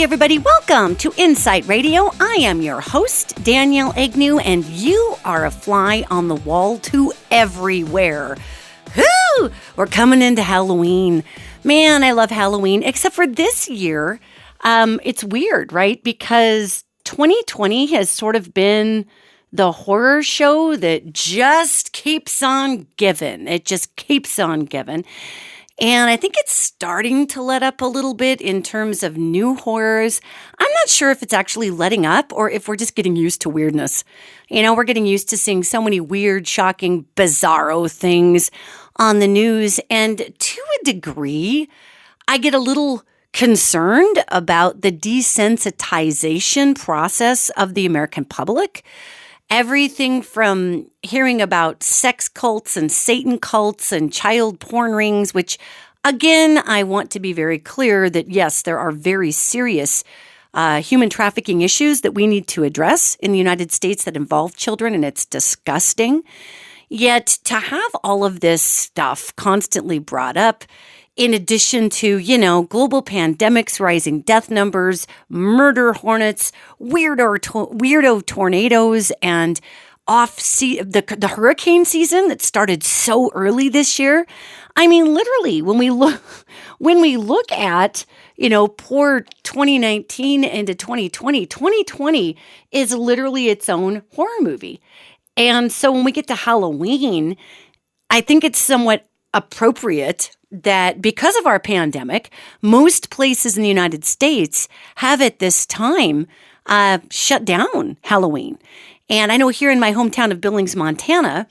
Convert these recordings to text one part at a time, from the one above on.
everybody. Welcome to InPsightRadio. I am your host, Danielle Egnew, and you are a fly on the wall to everywhere. Whoo! We're coming into Halloween. Man, I love Halloween, except for this year. It's weird, right? Because 2020 has sort of been the horror show that just keeps on giving. It just keeps on giving. And I think it's starting to let up a little bit in terms of new horrors. I'm not sure if it's actually letting up or if we're just getting used to weirdness. You know, we're getting used to seeing so many weird, shocking, bizarro things on the news. And to a degree, I get a little concerned about the desensitization process of the American public. Everything from hearing about sex cults and Satan cults and child porn rings, which, again, I want to be very clear that, yes, there are very serious human trafficking issues that we need to address in the United States that involve children, and it's disgusting. Yet to have all of this stuff constantly brought up, in addition to, global pandemics, rising death numbers, murder hornets, weirdo tornadoes, and the hurricane season that started so early this year. I mean, literally, when we look at, poor 2019 into 2020, 2020 is literally its own horror movie. And so when we get to Halloween, I think it's somewhat appropriate that because of our pandemic, most places in the United States have at this time shut down Halloween. And I know here in my hometown of Billings, Montana,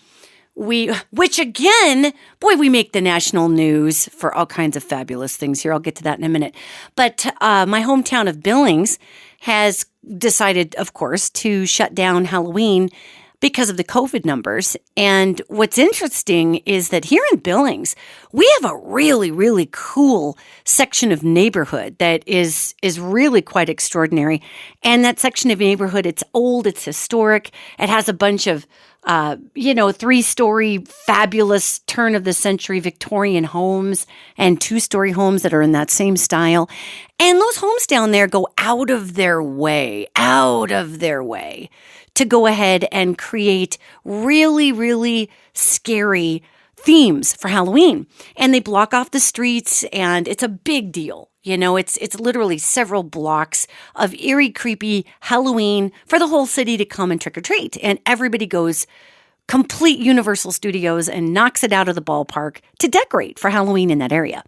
which again, boy, we make the national news for all kinds of fabulous things here. I'll get to that in a minute. But my hometown of Billings has decided, of course, to shut down Halloween because of the COVID numbers. And what's interesting is that here in Billings, we have a really, really cool section of neighborhood that is really quite extraordinary. And that section of neighborhood, it's old, it's historic. It has a bunch of, 3-story fabulous turn-of-the-century Victorian homes and 2-story homes that are in that same style. And those homes down there go out of their way to go ahead and create really, really scary themes for Halloween. And they block off the streets, and it's a big deal. It's literally several blocks of eerie, creepy Halloween for the whole city to come and trick-or-treat. And everybody goes complete Universal Studios and knocks it out of the ballpark to decorate for Halloween in that area.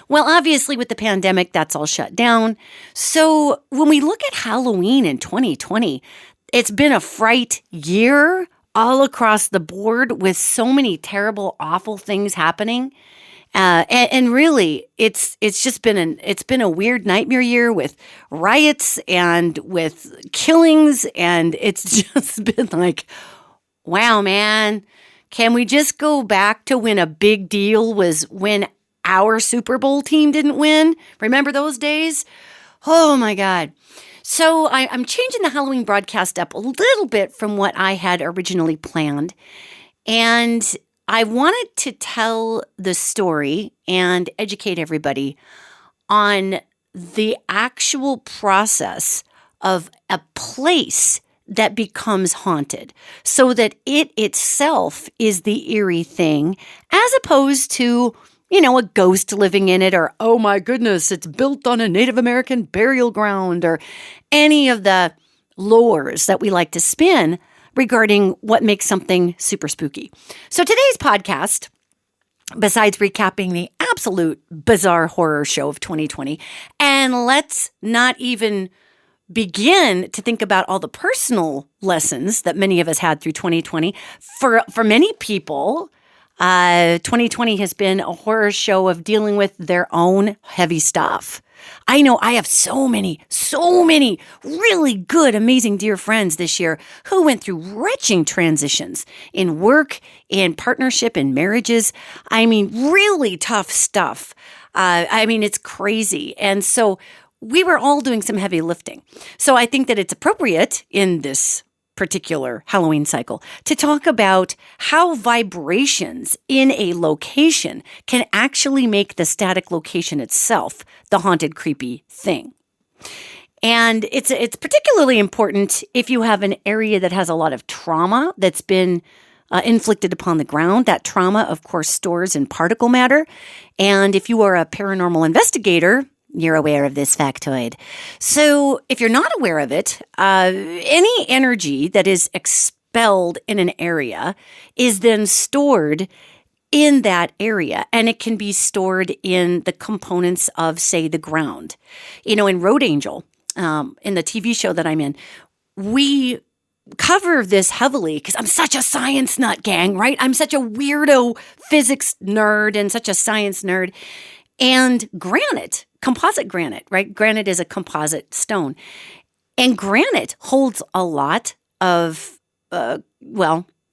Well, obviously, with the pandemic, that's all shut down. So when we look at Halloween in 2020, it's been a fright year all across the board with so many terrible, awful things happening. And really, it's been a weird nightmare year with riots and with killings, and it's just been like, wow, man, can we just go back to when a big deal was when our Super Bowl team didn't win? Remember those days? Oh my God. So I'm changing the Halloween broadcast up a little bit from what I had originally planned. And I wanted to tell the story and educate everybody on the actual process of a place that becomes haunted so that it itself is the eerie thing as opposed to a ghost living in it, or, oh my goodness, it's built on a Native American burial ground, or any of the lores that we like to spin regarding what makes something super spooky. So today's podcast, besides recapping the absolute bizarre horror show of 2020, and let's not even begin to think about all the personal lessons that many of us had through 2020. For many people, 2020 has been a horror show of dealing with their own heavy stuff. I know I have so many really good, amazing dear friends this year who went through wrenching transitions in work, in partnership, in marriages. I mean, really tough stuff. It's crazy. And so we were all doing some heavy lifting. So I think that it's appropriate in this particular Halloween cycle to talk about how vibrations in a location can actually make the static location itself the haunted, creepy thing. And it's particularly important if you have an area that has a lot of trauma that's been inflicted upon the ground. That trauma, of course, stores in particle matter. And if you are a paranormal investigator, you're aware of this factoid. So if you're not aware of it, any energy that is expelled in an area is then stored in that area, and it can be stored in the components of, say, the ground. In Road Angel, in the TV show that I'm in, we cover this heavily because I'm such a science nut, gang, right? I'm such a weirdo physics nerd and such a science nerd. And granite, composite granite, right? Granite is a composite stone. And granite holds a lot of,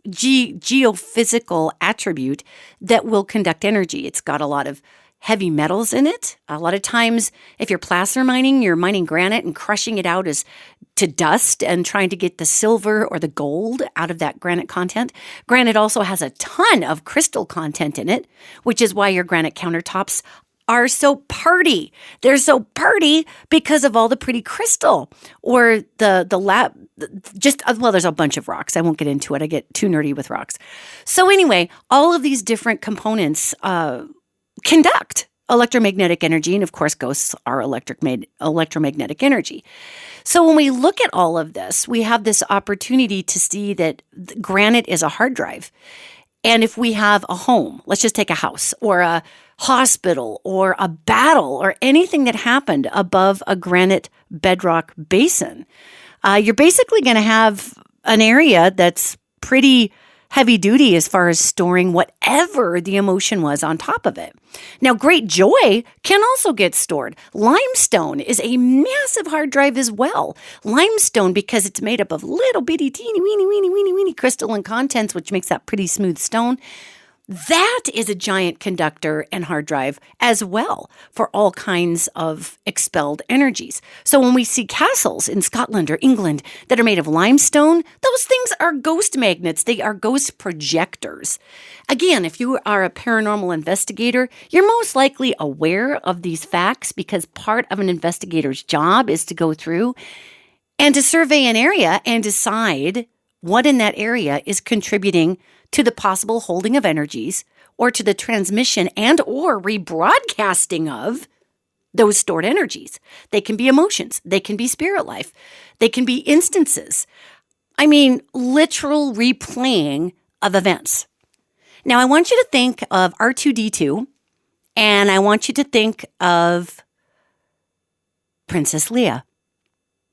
geophysical attribute that will conduct energy. It's got a lot of heavy metals in it. A lot of times, if you're placer mining, you're mining granite and crushing it out to dust and trying to get the silver or the gold out of that granite content. Granite also has a ton of crystal content in it, which is why your granite countertops are so party. They're so party because of all the pretty crystal or the lab. There's a bunch of rocks. I won't get into it. I get too nerdy with rocks. So anyway, all of these different components conduct electromagnetic energy, and of course, ghosts are electromagnetic energy. So when we look at all of this, we have this opportunity to see that granite is a hard drive. And if we have a home, let's just take a house or a hospital or a battle or anything that happened above a granite bedrock basin, you're basically going to have an area that's pretty heavy duty as far as storing whatever the emotion was on top of it. Now, great joy can also get stored. Limestone is a massive hard drive as well. Limestone, because it's made up of little bitty teeny weeny crystalline contents, which makes that pretty smooth stone. That is a giant conductor and hard drive as well for all kinds of expelled energies. So when we see castles in Scotland or England that are made of limestone, those things are ghost magnets. They are ghost projectors. Again, if you are a paranormal investigator, you're most likely aware of these facts because part of an investigator's job is to go through and to survey an area and decide what in that area is contributing to the possible holding of energies or to the transmission and or rebroadcasting of those stored energies. They can be emotions. They can be spirit life. They can be instances. I mean, literal replaying of events. Now, I want you to think of R2-D2, and I want you to think of Princess Leia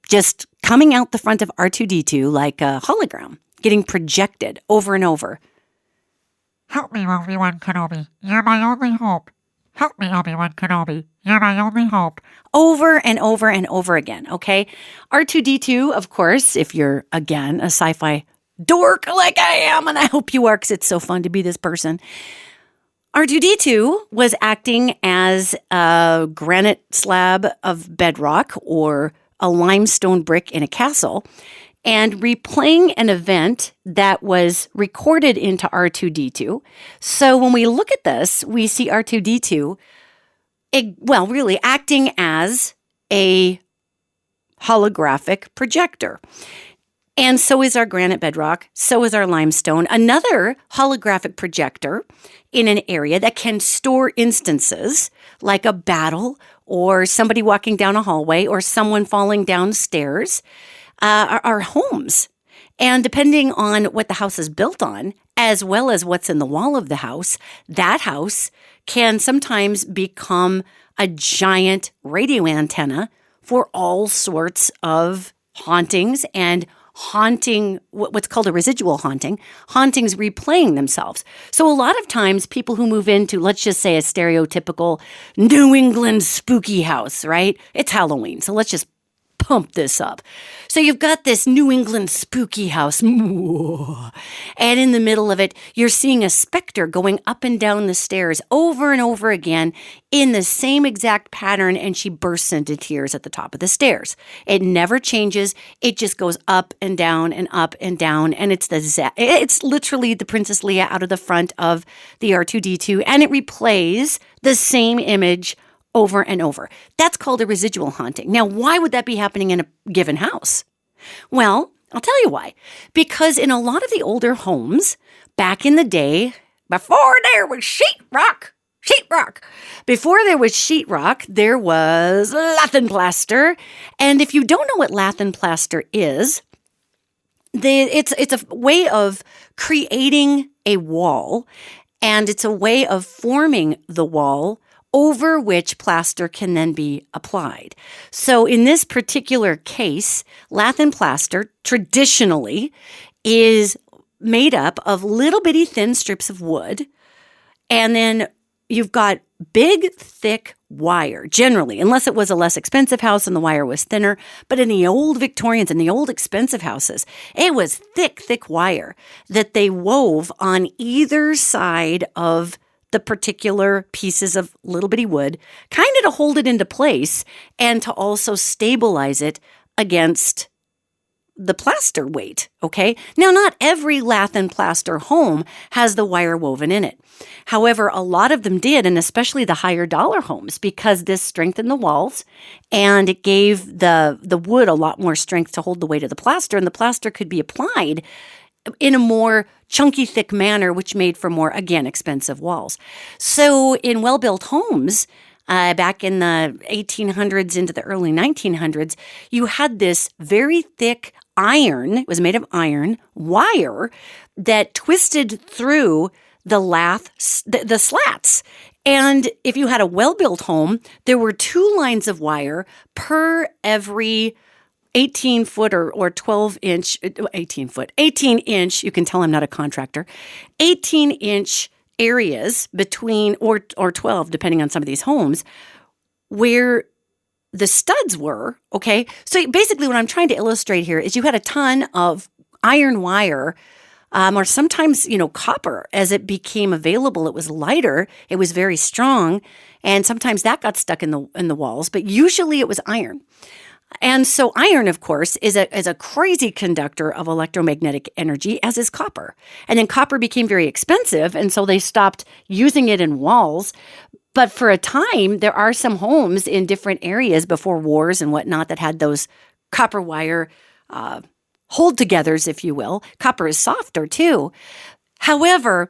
just coming out the front of R2-D2 like a hologram, getting projected over and over. Help me, Obi-Wan Kenobi. You're my only hope. Help me, Obi-Wan Kenobi. You're my only hope. Over and over and over again, okay? R2-D2, of course, if you're, again, a sci-fi dork like I am, and I hope you are because it's so fun to be this person, R2-D2 was acting as a granite slab of bedrock or a limestone brick in a castle and replaying an event that was recorded into R2-D2. So when we look at this, we see R2-D2, really acting as a holographic projector. And so is our granite bedrock, so is our limestone, another holographic projector in an area that can store instances like a battle or somebody walking down a hallway or someone falling down stairs. Our homes. And depending on what the house is built on, as well as what's in the wall of the house, that house can sometimes become a giant radio antenna for all sorts of hauntings and what's called a residual haunting, hauntings replaying themselves. So a lot of times people who move into, let's just say, a stereotypical New England spooky house, right? It's Halloween, so let's just pump this up. So you've got this New England spooky house, and in the middle of it, you're seeing a specter going up and down the stairs over and over again in the same exact pattern, and she bursts into tears at the top of the stairs. It never changes. It just goes up and down and up and down, and it's literally the Princess Leia out of the front of the R2-D2, and it replays the same image over and over. That's called a residual haunting. Now, why would that be happening in a given house? Well, I'll tell you why. Because in a lot of the older homes, back in the day, before there was sheetrock, before there was sheetrock, there was lath and plaster. And if you don't know what lath and plaster is, it's a way of creating a wall, and it's a way of forming the wall over which plaster can then be applied. So in this particular case, lath and plaster traditionally is made up of little bitty thin strips of wood, and then you've got big, thick wire, generally, unless it was a less expensive house and the wire was thinner. But in the old Victorians and the old expensive houses, it was thick, thick wire that they wove on either side of the particular pieces of little bitty wood, kind of to hold it into place and to also stabilize it against the plaster weight, okay? Now, not every lath and plaster home has the wire woven in it. However, a lot of them did, and especially the higher dollar homes, because this strengthened the walls and it gave the wood a lot more strength to hold the weight of the plaster, and the plaster could be applied in a more chunky, thick manner, which made for more, again, expensive walls. So in well-built homes, back in the 1800s into the early 1900s, you had this very thick iron, it was made of iron, wire that twisted through the the slats. And if you had a well-built home, there were 2 lines of wire per every 18-foot or 12-inch, 18-inch, you can tell I'm not a contractor, 18-inch areas between, or 12, depending on some of these homes, where the studs were, okay? So basically what I'm trying to illustrate here is you had a ton of iron wire, or sometimes, copper. As it became available, it was lighter, it was very strong, and sometimes that got stuck in the walls, but usually it was iron. And so iron, of course, is a crazy conductor of electromagnetic energy, as is copper. And then copper became very expensive, and so they stopped using it in walls. But for a time, there are some homes in different areas before wars and whatnot that had those copper wire hold-togethers, if you will. Copper is softer, too. However,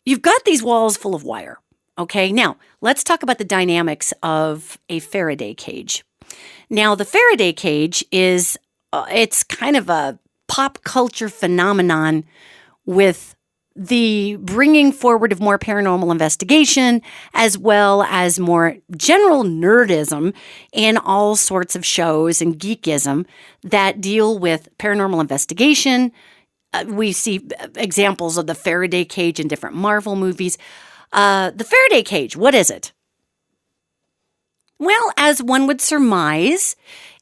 you've got these walls full of wire, okay? Now, let's talk about the dynamics of a Faraday cage. Now, the Faraday cage is, it's kind of a pop culture phenomenon with the bringing forward of more paranormal investigation, as well as more general nerdism in all sorts of shows and geekism that deal with paranormal investigation. We see examples of the Faraday cage in different Marvel movies. The Faraday cage, what is it? Well, as one would surmise,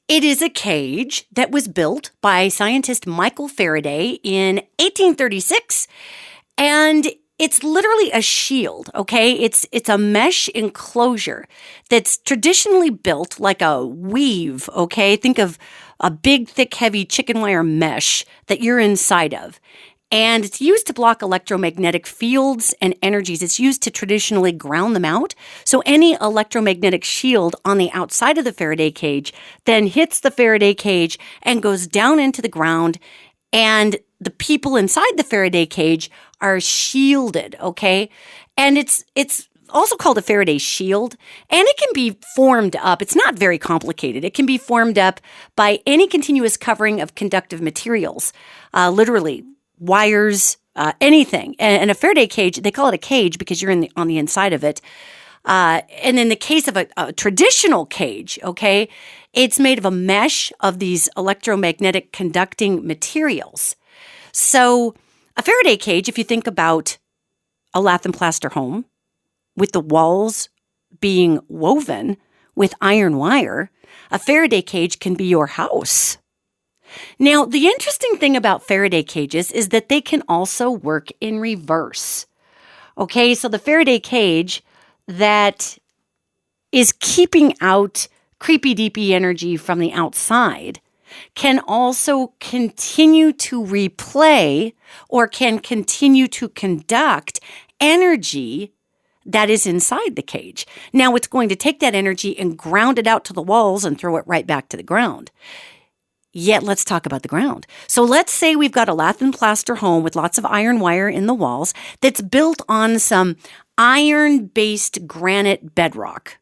it is a cage that was built by scientist Michael Faraday in 1836, and it's literally a shield, okay? It's a mesh enclosure that's traditionally built like a weave, okay? Think of a big, thick, heavy chicken wire mesh that you're inside of. And it's used to block electromagnetic fields and energies. It's used to traditionally ground them out. So any electromagnetic shield on the outside of the Faraday cage then hits the Faraday cage and goes down into the ground. And the people inside the Faraday cage are shielded, okay? And it's also called a Faraday shield, and it can be formed up. It's not very complicated. It can be formed up by any continuous covering of conductive materials, literally wires, anything. And a Faraday cage, they call it a cage because you're on the inside of it. And in the case of a traditional cage, okay, it's made of a mesh of these electromagnetic conducting materials. So a Faraday cage, if you think about a lath and plaster home with the walls being woven with iron wire, a Faraday cage can be your house. Now, the interesting thing about Faraday cages is that they can also work in reverse. Okay, so the Faraday cage that is keeping out creepy, deepy energy from the outside can also continue to replay or can continue to conduct energy that is inside the cage. Now it's going to take that energy and ground it out to the walls and throw it right back to the ground. Yet let's talk about the ground. So let's say we've got a lath and plaster home with lots of iron wire in the walls that's built on some iron-based granite bedrock.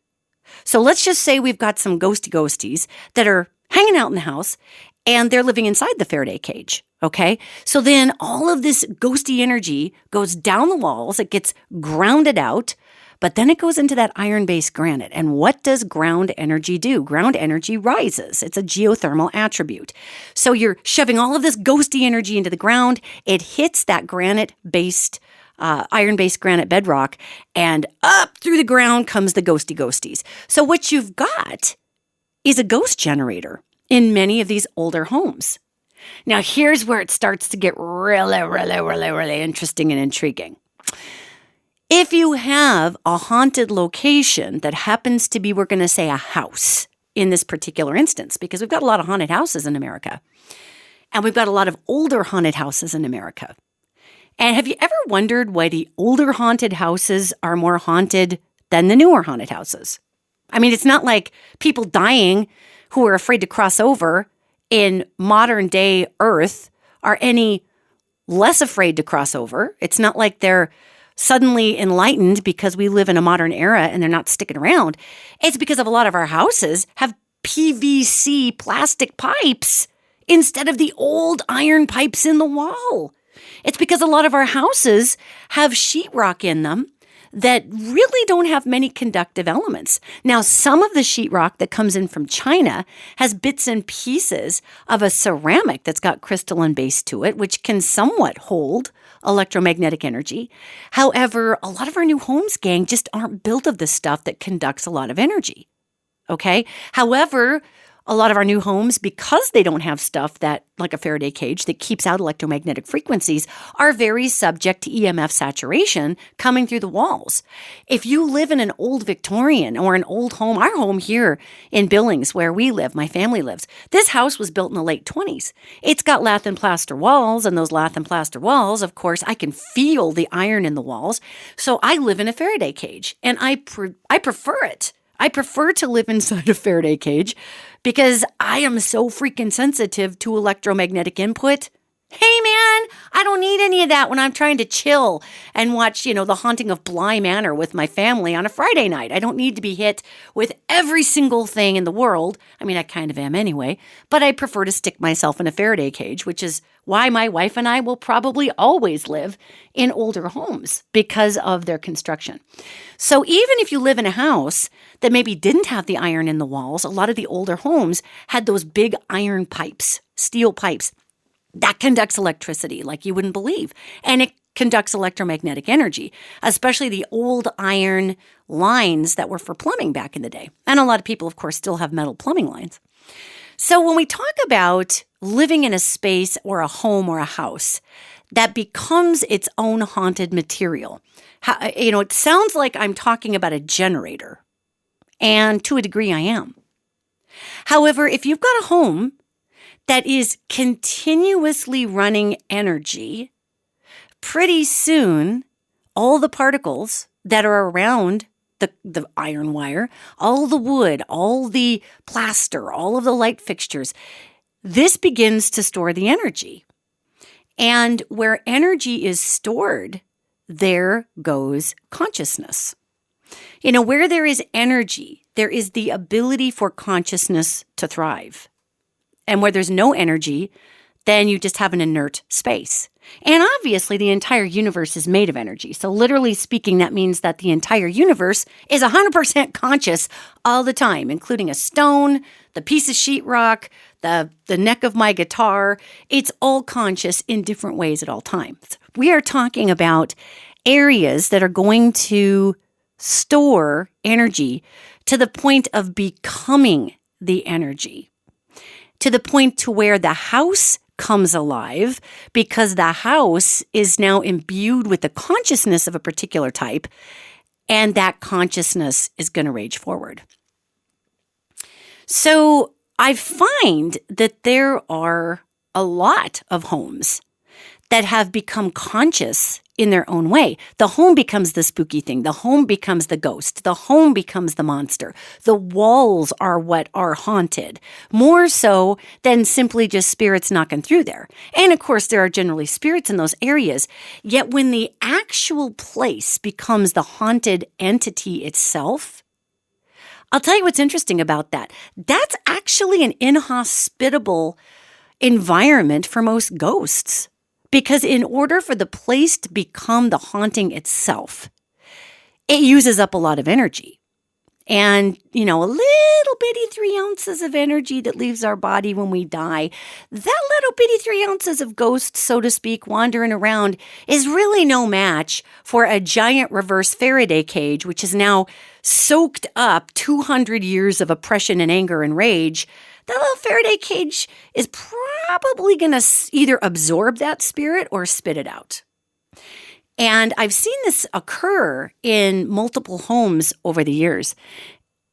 So let's just say we've got some ghosties that are hanging out in the house and they're living inside the Faraday cage. Okay, so then all of this ghosty energy goes down the walls, it gets grounded out, but then it goes into that iron-based granite. And what does ground energy do? Ground energy rises. It's a geothermal attribute. So you're shoving all of this ghosty energy into the ground, it hits that granite-based iron-based granite bedrock, and up through the ground comes the ghosties. So what you've got is a ghost generator in many of these older homes. Now, here's where it starts to get really interesting and intriguing. If you have a haunted location that happens to be, we're going to say, a house in this particular instance, because we've got a lot of haunted houses in America, and we've got a lot of older haunted houses in America. And have you ever wondered why the older haunted houses are more haunted than the newer haunted houses? I mean, it's not like people dying who are afraid to cross over in modern day Earth are any less afraid to cross over. It's not like they're suddenly enlightened because we live in a modern era and they're not sticking around. It's because of a lot of our houses have PVC plastic pipes instead of the old iron pipes in the wall. It's because a lot of our houses have sheetrock in them that really don't have many conductive elements. Now, some of the sheetrock that comes in from China has bits and pieces of a ceramic that's got crystalline base to it, which can somewhat hold electromagnetic energy. However, a lot of our new homes, gang, just aren't built of this stuff that conducts a lot of energy. Okay? However, a lot of our new homes, because they don't have stuff that, like a Faraday cage, that keeps out electromagnetic frequencies, are very subject to EMF saturation coming through the walls. If you live in an old Victorian or an old home, our home here in Billings, where we live, my family lives, this house was built in the late 20s. It's got lath and plaster walls, and those lath and plaster walls, of course, I can feel the iron in the walls. So I live in a Faraday cage, and I prefer it. I prefer to live inside a Faraday cage because I am so freaking sensitive to electromagnetic input. Hey, man, I don't need any of that when I'm trying to chill and watch, The Haunting of Bly Manor with my family on a Friday night. I don't need to be hit with every single thing in the world. I mean, I kind of am anyway, but I prefer to stick myself in a Faraday cage, which is why my wife and I will probably always live in older homes because of their construction. So even if you live in a house that maybe didn't have the iron in the walls, a lot of the older homes had those big iron pipes, steel pipes, that conducts electricity like you wouldn't believe. And it conducts electromagnetic energy, especially the old iron lines that were for plumbing back in the day. And a lot of people, of course, still have metal plumbing lines. So when we talk about living in a space or a home or a house that becomes its own haunted material, it sounds like I'm talking about a generator. And to a degree, I am. However, if you've got a home that is continuously running energy, pretty soon, all the particles that are around the iron wire, all the wood, all the plaster, all of the light fixtures, this begins to store the energy. And where energy is stored, there goes consciousness. Where there is energy, there is the ability for consciousness to thrive. And where there's no energy, then you just have an inert space. And obviously, the entire universe is made of energy. So literally speaking, that means that the entire universe is 100% conscious all the time, including a stone, the piece of sheetrock, the neck of my guitar. It's all conscious in different ways at all times. We are talking about areas that are going to store energy to the point of becoming the energy, to the point to where the house comes alive because the house is now imbued with the consciousness of a particular type, and that consciousness is going to rage forward. So I find that there are a lot of homes that have become conscious in their own way. The home becomes the spooky thing. The home becomes the ghost. The home becomes the monster. The walls are what are haunted, more so than simply just spirits knocking through there. And of course, there are generally spirits in those areas. Yet when the actual place becomes the haunted entity itself, I'll tell you what's interesting about that. That's actually an inhospitable environment for most ghosts. Because in order for the place to become the haunting itself, it uses up a lot of energy. And, a little bitty 3 ounces of energy that leaves our body when we die, that little bitty 3 ounces of ghosts, so to speak, wandering around is really no match for a giant reverse Faraday cage, which is now soaked up 200 years of oppression and anger and rage. That little Faraday cage is probably going to either absorb that spirit or spit it out. And I've seen this occur in multiple homes over the years.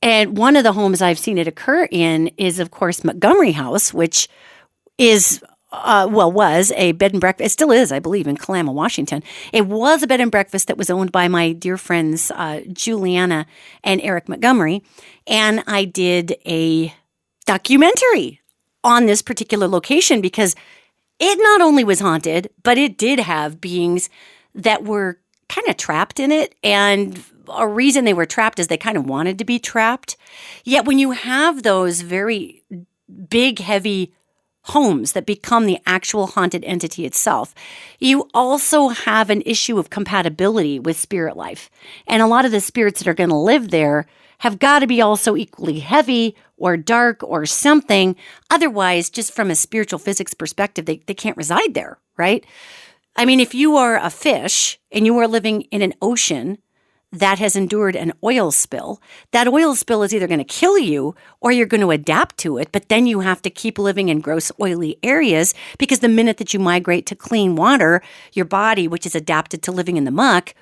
And one of the homes I've seen it occur in is, of course, Montgomery House, which is, was a bed and breakfast. It still is, I believe, in Kalama, Washington. It was a bed and breakfast that was owned by my dear friends, Juliana and Eric Montgomery. And I did a documentary on this particular location because it not only was haunted, but it did have beings that were kind of trapped in it. And a reason they were trapped is they kind of wanted to be trapped. Yet when you have those very big, heavy homes that become the actual haunted entity itself, you also have an issue of compatibility with spirit life. And a lot of the spirits that are going to live there have got to be also equally heavy or dark or something. Otherwise, just from a spiritual physics perspective, they can't reside there, right? I mean, if you are a fish and you are living in an ocean that has endured an oil spill, that oil spill is either going to kill you or you're going to adapt to it, but then you have to keep living in gross, oily areas because the minute that you migrate to clean water, your body, which is adapted to living in the muck,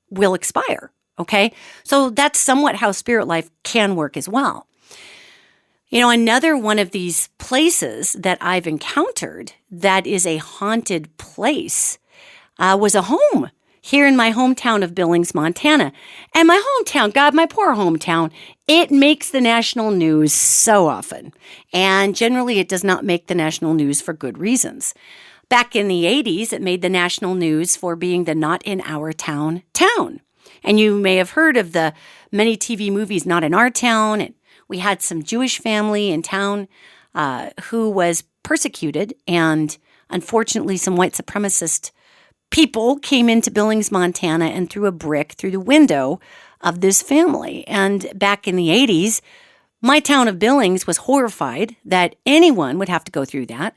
will expire, okay? So that's somewhat how spirit life can work as well. Another one of these places that I've encountered that is a haunted place was a home here in my hometown of Billings, Montana. And my hometown, God, my poor hometown, it makes the national news so often. And generally, it does not make the national news for good reasons. Back in the 80s, it made the national news for being the not in our town. And you may have heard of the many TV movies, Not in Our Town. And we had some Jewish family in town who was persecuted. And unfortunately, some white supremacist people came into Billings, Montana, and threw a brick through the window of this family. And back in the 80s, my town of Billings was horrified that anyone would have to go through that.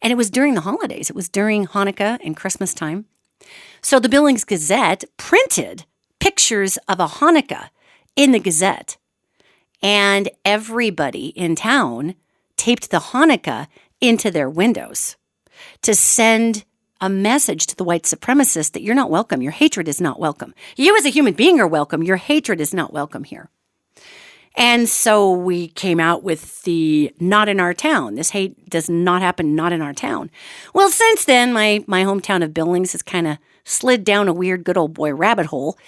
And it was during the holidays. It was during Hanukkah and Christmas time. So the Billings Gazette printed pictures of a Hanukkah in the Gazette. And everybody in town taped the Hanukkah into their windows to send a message to the white supremacists that you're not welcome. Your hatred is not welcome. You as a human being are welcome. Your hatred is not welcome here. And so we came out with the not in our town. This hate does not happen, not in our town. Well, since then, my hometown of Billings has kind of slid down a weird good old boy rabbit hole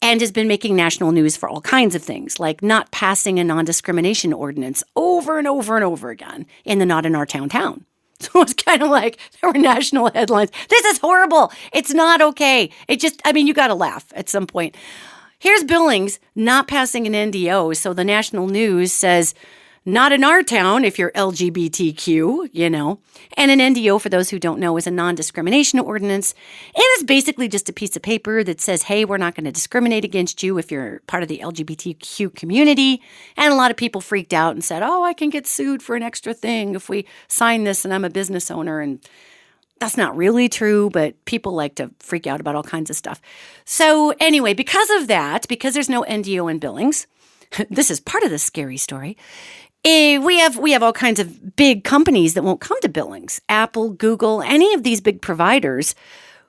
and has been making national news for all kinds of things, like not passing a non-discrimination ordinance over and over and over again in the not in our town. So it's kind of like there were national headlines. This is horrible. It's not okay. You got to laugh at some point. Here's Billings not passing an NDO. So the national news says, not in our town if you're LGBTQ, And an NDO, for those who don't know, is a non-discrimination ordinance. And it's basically just a piece of paper that says, hey, we're not going to discriminate against you if you're part of the LGBTQ community. And a lot of people freaked out and said, I can get sued for an extra thing if we sign this and I'm a business owner. And that's not really true, but people like to freak out about all kinds of stuff. So anyway, because of that, because there's no NDO in Billings, this is part of the scary story. We have all kinds of big companies that won't come to Billings. Apple, Google, any of these big providers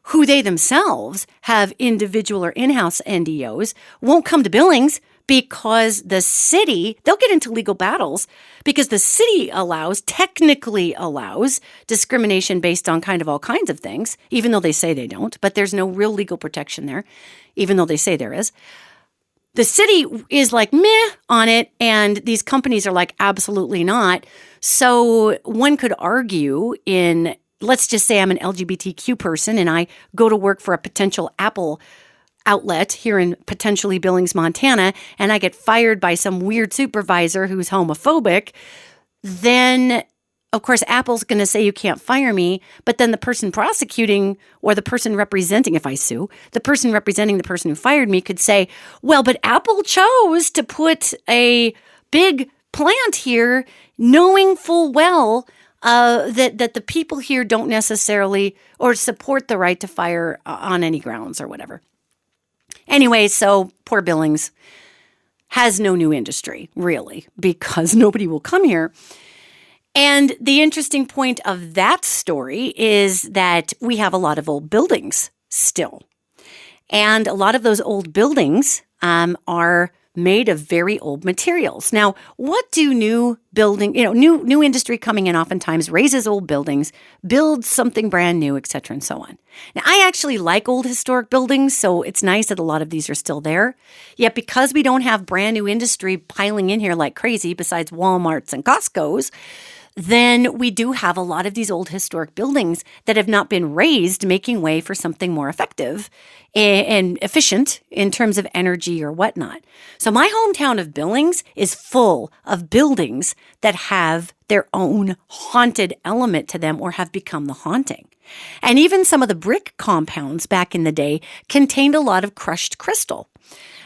who they themselves have individual or in-house NDOs won't come to Billings because the city, they'll get into legal battles because the city technically allows discrimination based on kind of all kinds of things, even though they say they don't, but there's no real legal protection there, even though they say there is. The city is like meh on it, and these companies are like absolutely not. So one could argue let's just say I'm an LGBTQ person and I go to work for a potential Apple outlet here in potentially Billings, Montana, and I get fired by some weird supervisor who's homophobic, then of course Apple's going to say you can't fire me, but then the person prosecuting or the person representing, if I sue, the person representing the person who fired me could say, well, but Apple chose to put a big plant here knowing full well that the people here don't necessarily or support the right to fire on any grounds or whatever. Anyway, so poor Billings has no new industry, really, because nobody will come here. And the interesting point of that story is that we have a lot of old buildings still. And a lot of those old buildings are made of very old materials. Now, what do new industry coming in oftentimes raises old buildings, builds something brand new, et cetera, and so on. Now, I actually like old historic buildings, so it's nice that a lot of these are still there. Yet because we don't have brand new industry piling in here like crazy, besides Walmarts and Costco's, then we do have a lot of these old historic buildings that have not been raised, making way for something more effective and efficient in terms of energy or whatnot. So my hometown of Billings is full of buildings that have their own haunted element to them or have become the haunting. And even some of the brick compounds back in the day contained a lot of crushed crystal.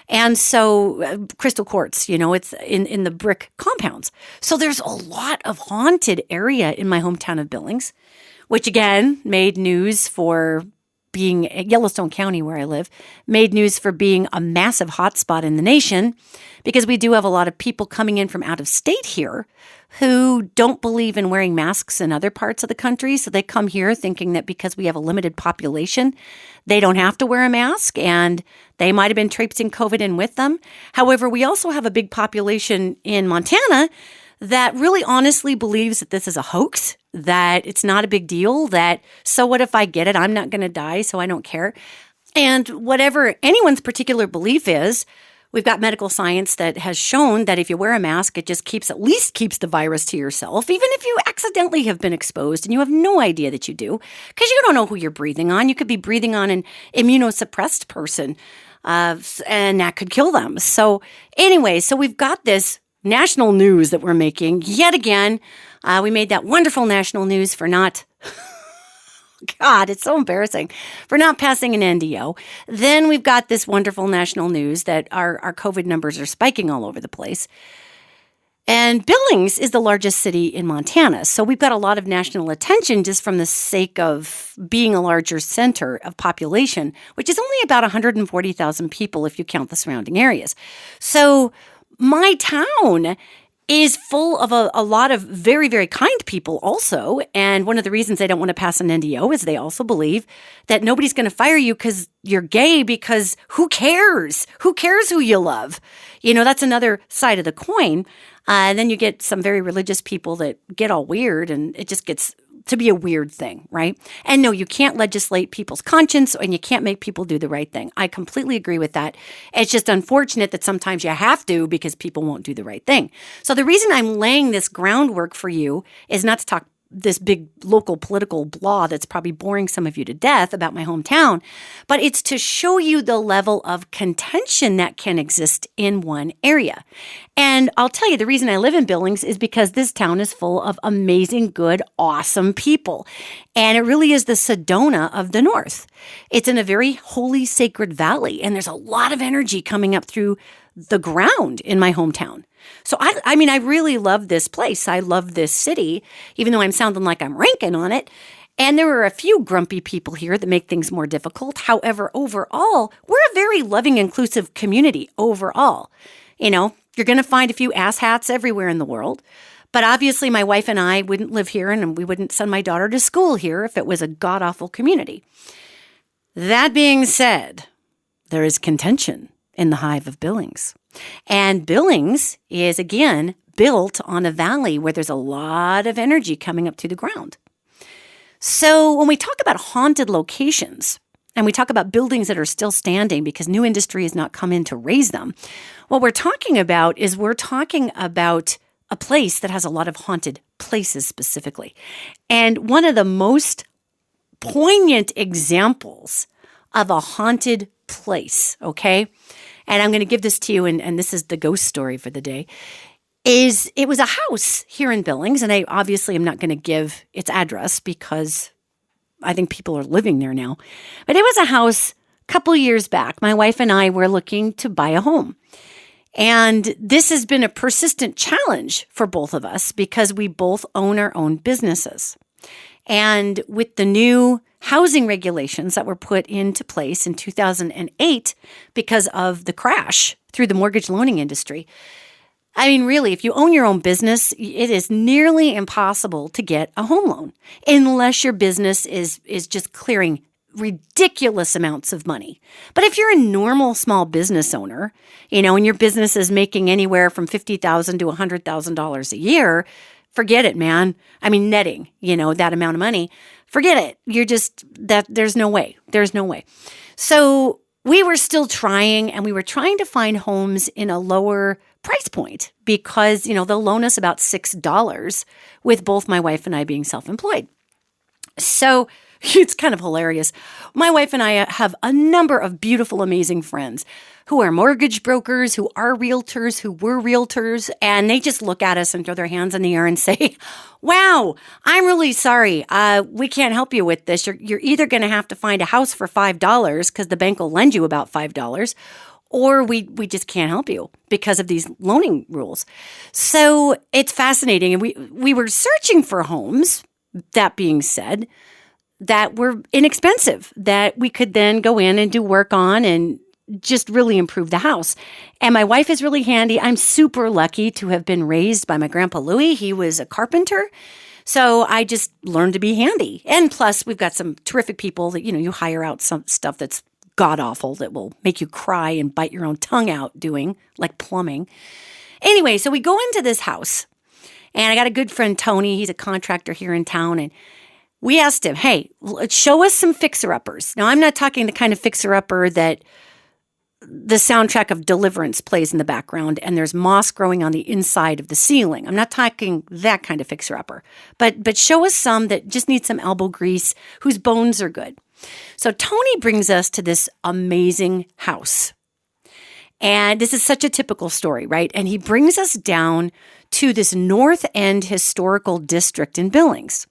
And so crystal quartz, it's in the brick compounds. So there's a lot of haunted area in my hometown of Billings, which again made news for being Yellowstone County where I live, made news for being a massive hotspot in the nation because we do have a lot of people coming in from out of state here who don't believe in wearing masks in other parts of the country. So they come here thinking that because we have a limited population, they don't have to wear a mask and they might have been traipsing COVID in with them. However, we also have a big population in Montana that really honestly believes that this is a hoax, that it's not a big deal, that so what if I get it? I'm not going to die, so I don't care. And whatever anyone's particular belief is, we've got medical science that has shown that if you wear a mask, it just at least keeps the virus to yourself, even if you accidentally have been exposed and you have no idea that you do, because you don't know who you're breathing on. You could be breathing on an immunosuppressed person, and that could kill them. So anyway, so we've got this national news that we're making yet again. We made that wonderful national news for not... God, it's so embarrassing, for not passing an NDO. Then we've got this wonderful national news that our COVID numbers are spiking all over the place. And Billings is the largest city in Montana. So we've got a lot of national attention just from the sake of being a larger center of population, which is only about 140,000 people if you count the surrounding areas. So my town is full of a lot of very, very kind people also. And one of the reasons they don't want to pass an NDO is they also believe that nobody's going to fire you because you're gay, because who cares? Who cares who you love? That's another side of the coin. And then you get some very religious people that get all weird, and it just gets to be a weird thing, right? And no, you can't legislate people's conscience and you can't make people do the right thing. I completely agree with that. It's just unfortunate that sometimes you have to because people won't do the right thing. So the reason I'm laying this groundwork for you is not to talk this big local political blah that's probably boring some of you to death about my hometown, but it's to show you the level of contention that can exist in one area. And I'll tell you, the reason I live in Billings is because this town is full of amazing, good, awesome people. And it really is the Sedona of the North. It's in a very holy, sacred valley, and there's a lot of energy coming up through the ground in my hometown. So I mean, I really love this place. I love this city, even though I'm sounding like I'm ranking on it. And there are a few grumpy people here that make things more difficult. However, overall, we're a very loving, inclusive community overall. You're going to find a few asshats everywhere in the world. But obviously, my wife and I wouldn't live here, and we wouldn't send my daughter to school here if it was a god-awful community. That being said, there is contention in the hive of Billings. And Billings is, again, built on a valley where there's a lot of energy coming up through the ground. So when we talk about haunted locations, and we talk about buildings that are still standing because new industry has not come in to raise them, what we're talking about is we're talking about a place that has a lot of haunted places specifically. And one of the most poignant examples of a haunted place, okay? And I'm going to give this to you, and this is the ghost story for the day, is it was a house here in Billings, and I obviously am not going to give its address because I think people are living there now. But it was a house a couple years back. My wife and I were looking to buy a home. And this has been a persistent challenge for both of us because we both own our own businesses. And with the new housing regulations that were put into place in 2008 because of the crash through the mortgage loaning industry, I mean, really, if you own your own business, it is nearly impossible to get a home loan unless your business is just clearing ridiculous amounts of money. But if you're a normal small business owner, and your business is making anywhere from $50,000 to $100,000 a year, forget it, man. I mean, netting, that amount of money, forget it. There's no way. There's no way. So we were still trying, and we were trying to find homes in a lower price point because, they'll loan us about $6 with both my wife and I being self-employed. So it's kind of hilarious. My wife and I have a number of beautiful, amazing friends who are mortgage brokers, who are realtors, who were realtors, and they just look at us and throw their hands in the air and say, wow, I'm really sorry. We can't help you with this. You're either going to have to find a house for $5 because the bank will lend you about $5, or we just can't help you because of these loaning rules. So it's fascinating. And we were searching for homes, that being said, that were inexpensive, that we could then go in and do work on and just really improve the house. And my wife is really handy. I'm super lucky to have been raised by my grandpa Louie. He was a carpenter. So I just learned to be handy. And plus, we've got some terrific people that, you hire out some stuff that's god-awful that will make you cry and bite your own tongue out doing, like plumbing. Anyway, so we go into this house. And I got a good friend, Tony. He's a contractor here in town. And we asked him, hey, show us some fixer-uppers. Now, I'm not talking the kind of fixer-upper that the soundtrack of Deliverance plays in the background and there's moss growing on the inside of the ceiling. I'm not talking that kind of fixer-upper. But show us some that just need some elbow grease, whose bones are good. So Tony brings us to this amazing house. And this is such a typical story, right? And he brings us down to this North End historical district in Billings.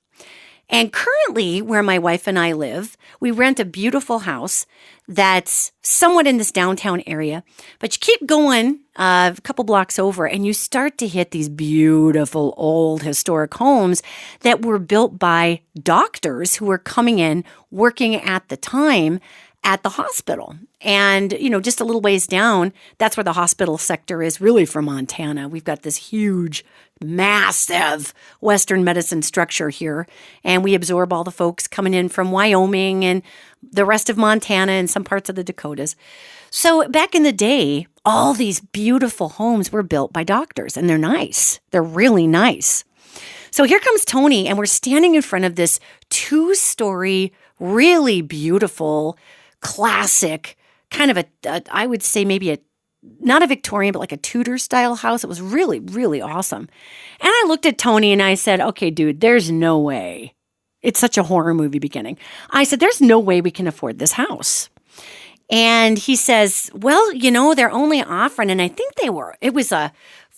And currently, where my wife and I live, we rent a beautiful house that's somewhat in this downtown area. But you keep going a couple blocks over, and you start to hit these beautiful old historic homes that were built by doctors who were coming in, working at the time at the hospital. And, just a little ways down, that's where the hospital sector is really for Montana. We've got this huge, massive Western medicine structure here. And we absorb all the folks coming in from Wyoming and the rest of Montana and some parts of the Dakotas. So back in the day, all these beautiful homes were built by doctors, and they're nice. They're really nice. So here comes Tony, and we're standing in front of this 2-story, really beautiful, classic, kind of I would say maybe not a Victorian, but like a Tudor style house. It was really, really awesome. And I looked at Tony and I said, okay, dude, there's no way. It's such a horror movie beginning. I said, there's no way we can afford this house. And he says, well, they're only offering, and I think it was a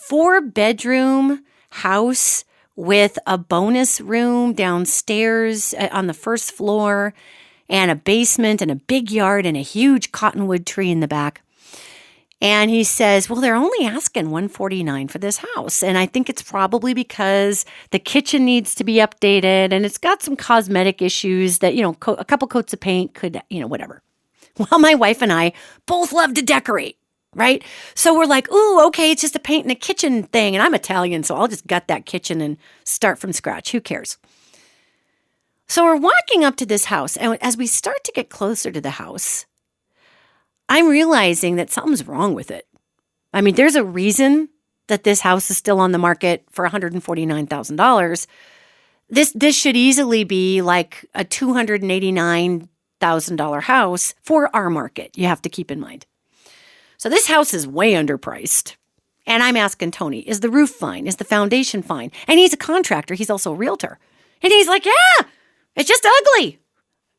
4-bedroom house with a bonus room downstairs on the first floor, and a basement and a big yard and a huge cottonwood tree in the back. And he says, well, they're only asking $149 for this house. And I think it's probably because the kitchen needs to be updated and it's got some cosmetic issues that, a couple coats of paint could, whatever. Well, my wife and I both love to decorate, right? So we're like, ooh, okay, it's just a paint and a kitchen thing. And I'm Italian, so I'll just gut that kitchen and start from scratch. Who cares? So we're walking up to this house, and as we start to get closer to the house, I'm realizing that something's wrong with it. I mean, there's a reason that this house is still on the market for $149,000. This should easily be like a $289,000 house for our market, you have to keep in mind. So this house is way underpriced. And I'm asking Tony, is the roof fine? Is the foundation fine? And he's a contractor. He's also a realtor. And he's like, yeah, it's just ugly.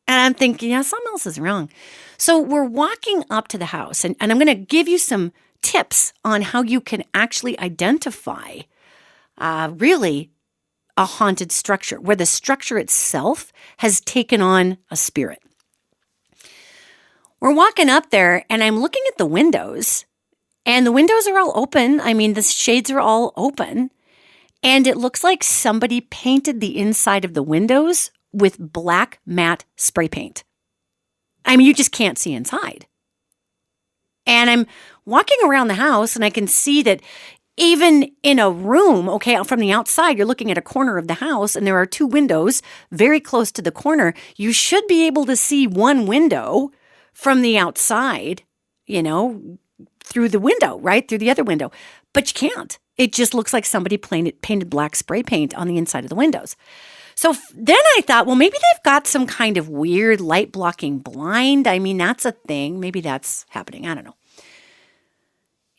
And I'm thinking, yeah, something else is wrong. So we're walking up to the house, and I'm going to give you some tips on how you can actually identify really a haunted structure, where the structure itself has taken on a spirit. We're walking up there, and I'm looking at the windows, and the windows are all open. I mean, the shades are all open, and it looks like somebody painted the inside of the windows with black matte spray paint. I mean, you just can't see inside. And I'm walking around the house, and I can see that even in a room, okay, from the outside, you're looking at a corner of the house, and there are two windows very close to the corner. You should be able to see one window from the outside, through the window, right? Through the other window. But you can't. It just looks like somebody painted black spray paint on the inside of the windows. So then I thought, well, maybe they've got some kind of weird light blocking blind. I mean, that's a thing. Maybe that's happening. I don't know.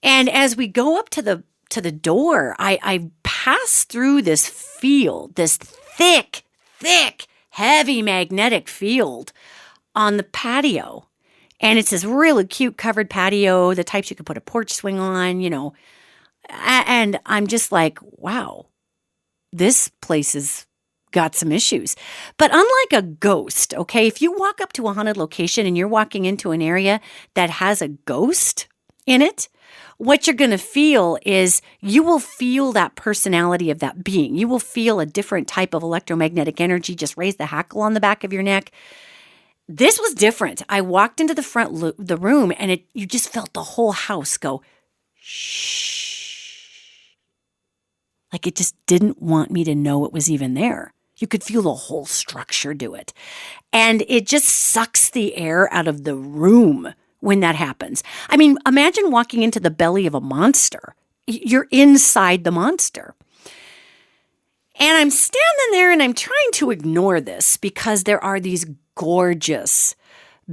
And as we go up to the door, I pass through this field, this thick, heavy magnetic field on the patio. And it's this really cute covered patio, the types you could put a porch swing on, And I'm just like, wow, this place has got some issues. But unlike a ghost, okay, if you walk up to a haunted location and you're walking into an area that has a ghost in it, what you're going to feel is you will feel that personality of that being. You will feel a different type of electromagnetic energy just raise the hackle on the back of your neck. This was different. I walked into the room, and you just felt the whole house go, shh. Like it just didn't want me to know it was even there. You could feel the whole structure do it. And it just sucks the air out of the room when that happens. I mean, imagine walking into the belly of a monster. You're inside the monster. And I'm standing there, and I'm trying to ignore this because there are these gorgeous,